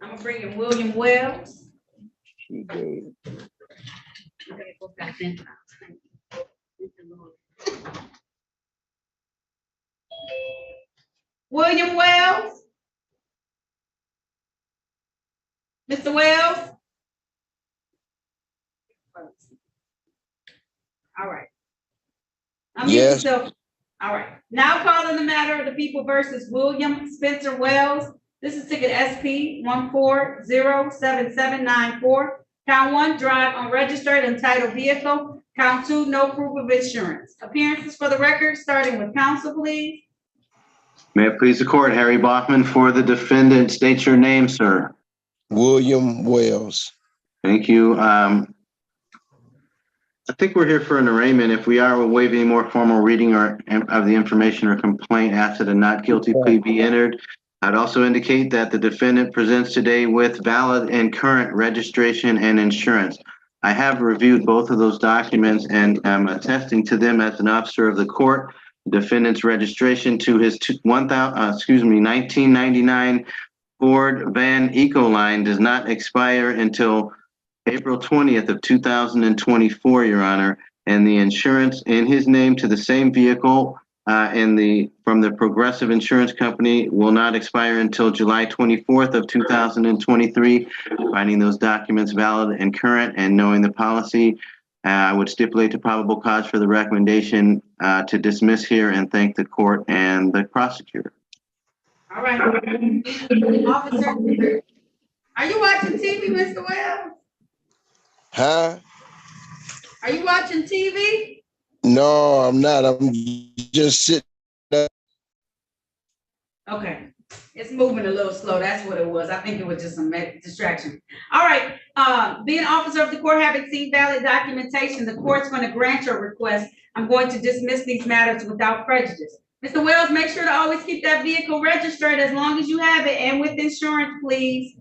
I'm gonna bring in William Wells. She gave. William Wells? Mr. Wells? All right. Unmute Yes. yourself. All right. Now calling the matter of the people versus William Spencer Wells. This is ticket SP 1407794. Count 1, drive unregistered entitled vehicle. Count 2, no proof of insurance. Appearances for the record, starting with counsel, please. May it please the court, Harry Bachman for the defendant. State your name, sir. William Wells. Thank you. I think we're here for an arraignment. If we are, we'll waive any more formal reading or of the information or complaint after the not guilty plea be entered. I'd also indicate that the defendant presents today with valid and current registration and insurance. I have reviewed both of those documents and am attesting to them as an officer of the court. The defendant's registration to his 1999 Ford Van Ecoline does not expire until April 20th of 2024, Your Honor, and the insurance in his name to the same vehicle from the Progressive Insurance Company will not expire until July 24th of 2023. Finding those documents valid and current and knowing the policy, I would stipulate to probable cause for the recommendation to dismiss here and thank the court and the prosecutor. All right. Officer, are you watching TV, Mr. Wells? Huh? Are you watching TV? No, I'm not. I'm just sitting up. Okay. It's moving a little slow. That's what it was. I think it was just some distraction. All right. Being officer of the court, having seen valid documentation, the court's going to grant your request. I'm going to dismiss these matters without prejudice. Mr. Wells, make sure to always keep that vehicle registered as long as you have it and with insurance, please.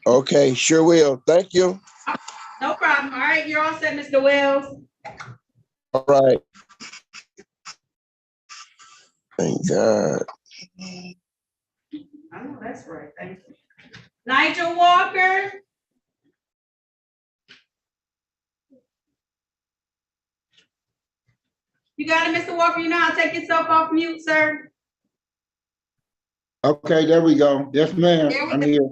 Okay, sure will. Thank you. No problem. All right. You're all set, Mr. Wells. All right. Thank God. I know that's right. Thank you. Nigel Walker. You got it, Mr. Walker. You know how to take yourself off mute, sir. Okay, there we go. Yes, ma'am. I'm here.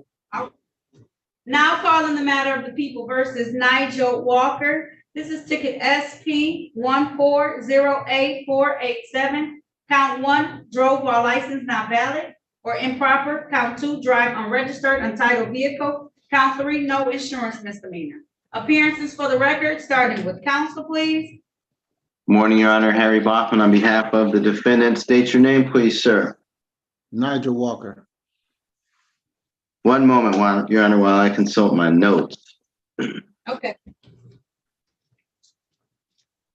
Now calling the matter of the people versus Nigel Walker. This is ticket SP 1408487. Count 1, drove while license not valid or improper. Count 2, drive unregistered untitled vehicle. Count 3, no insurance misdemeanor. Appearances for the record, starting with counsel, please. Morning, Your Honor. Harry Bachman on behalf of the defendant. State your name, please, sir. Nigel Walker. One moment, Your Honor, while I consult my notes. Okay.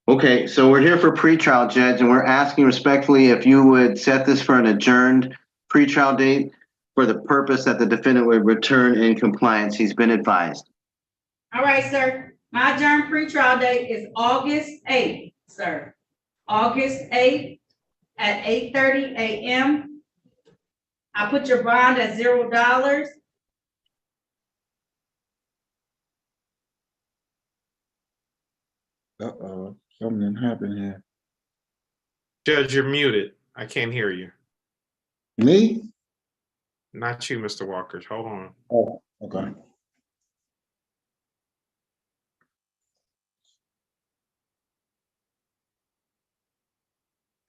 Okay, so we're here for pretrial, Judge, and we're asking respectfully if you would set this for an adjourned pretrial date for the purpose that the defendant would return in compliance. He's been advised. All right, sir. My adjourned pretrial date is August 8th, sir. August 8th at 8:30 a.m. I put your bond at $0. Uh-oh, something happened here. Judge, you're muted. I can't hear you. Me? Not you, Mr. Walker. Hold on. Oh, okay.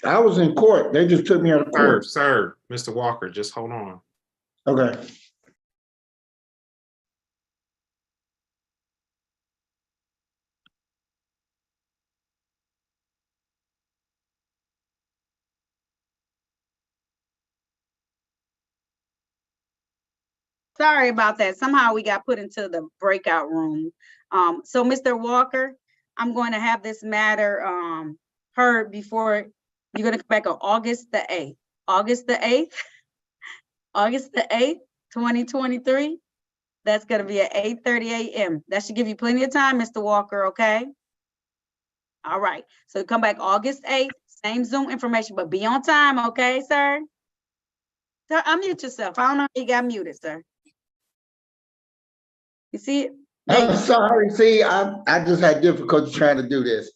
I was in court. They just took me out of court. Sir, Mr. Walker, just hold on. Okay. Sorry about that. Somehow we got put into the breakout room. So Mr. Walker, I'm going to have this matter heard before you're gonna come back on August the 8th. August the 8th, August the 8th, 2023. That's gonna be at 8:30 a.m. That should give you plenty of time, Mr. Walker, okay? All right, so come back August 8th, same Zoom information, but be on time, okay, sir? Sir, unmute yourself. I don't know if you got muted, sir. You see it? I'm sorry, see, I just had difficulty trying to do this.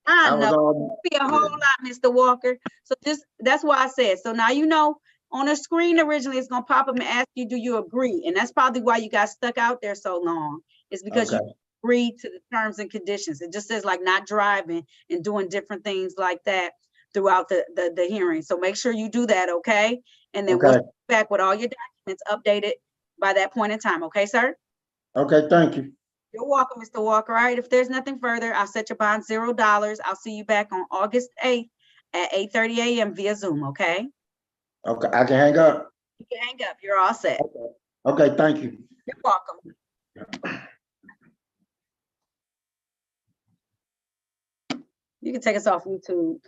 I was know. all- Be a whole lot, Mr. Walker. So that's why I said, so now you know on the screen originally it's gonna pop up and ask you, do you agree? And that's probably why you got stuck out there so long. It's because you agreed to the terms and conditions. It just says like not driving and doing different things like that throughout the hearing. So make sure you do that, okay? And then we'll be back with all your documents updated by that point in time, okay, sir? Okay, thank you. You're welcome, Mr. Walker. All right, if there's nothing further, I'll set your bond $0. I'll see you back on August 8th at 8:30 a.m. via Zoom, okay? Okay, I can hang up. You can hang up. You're all set. Okay, thank you. You're welcome. You can take us off YouTube.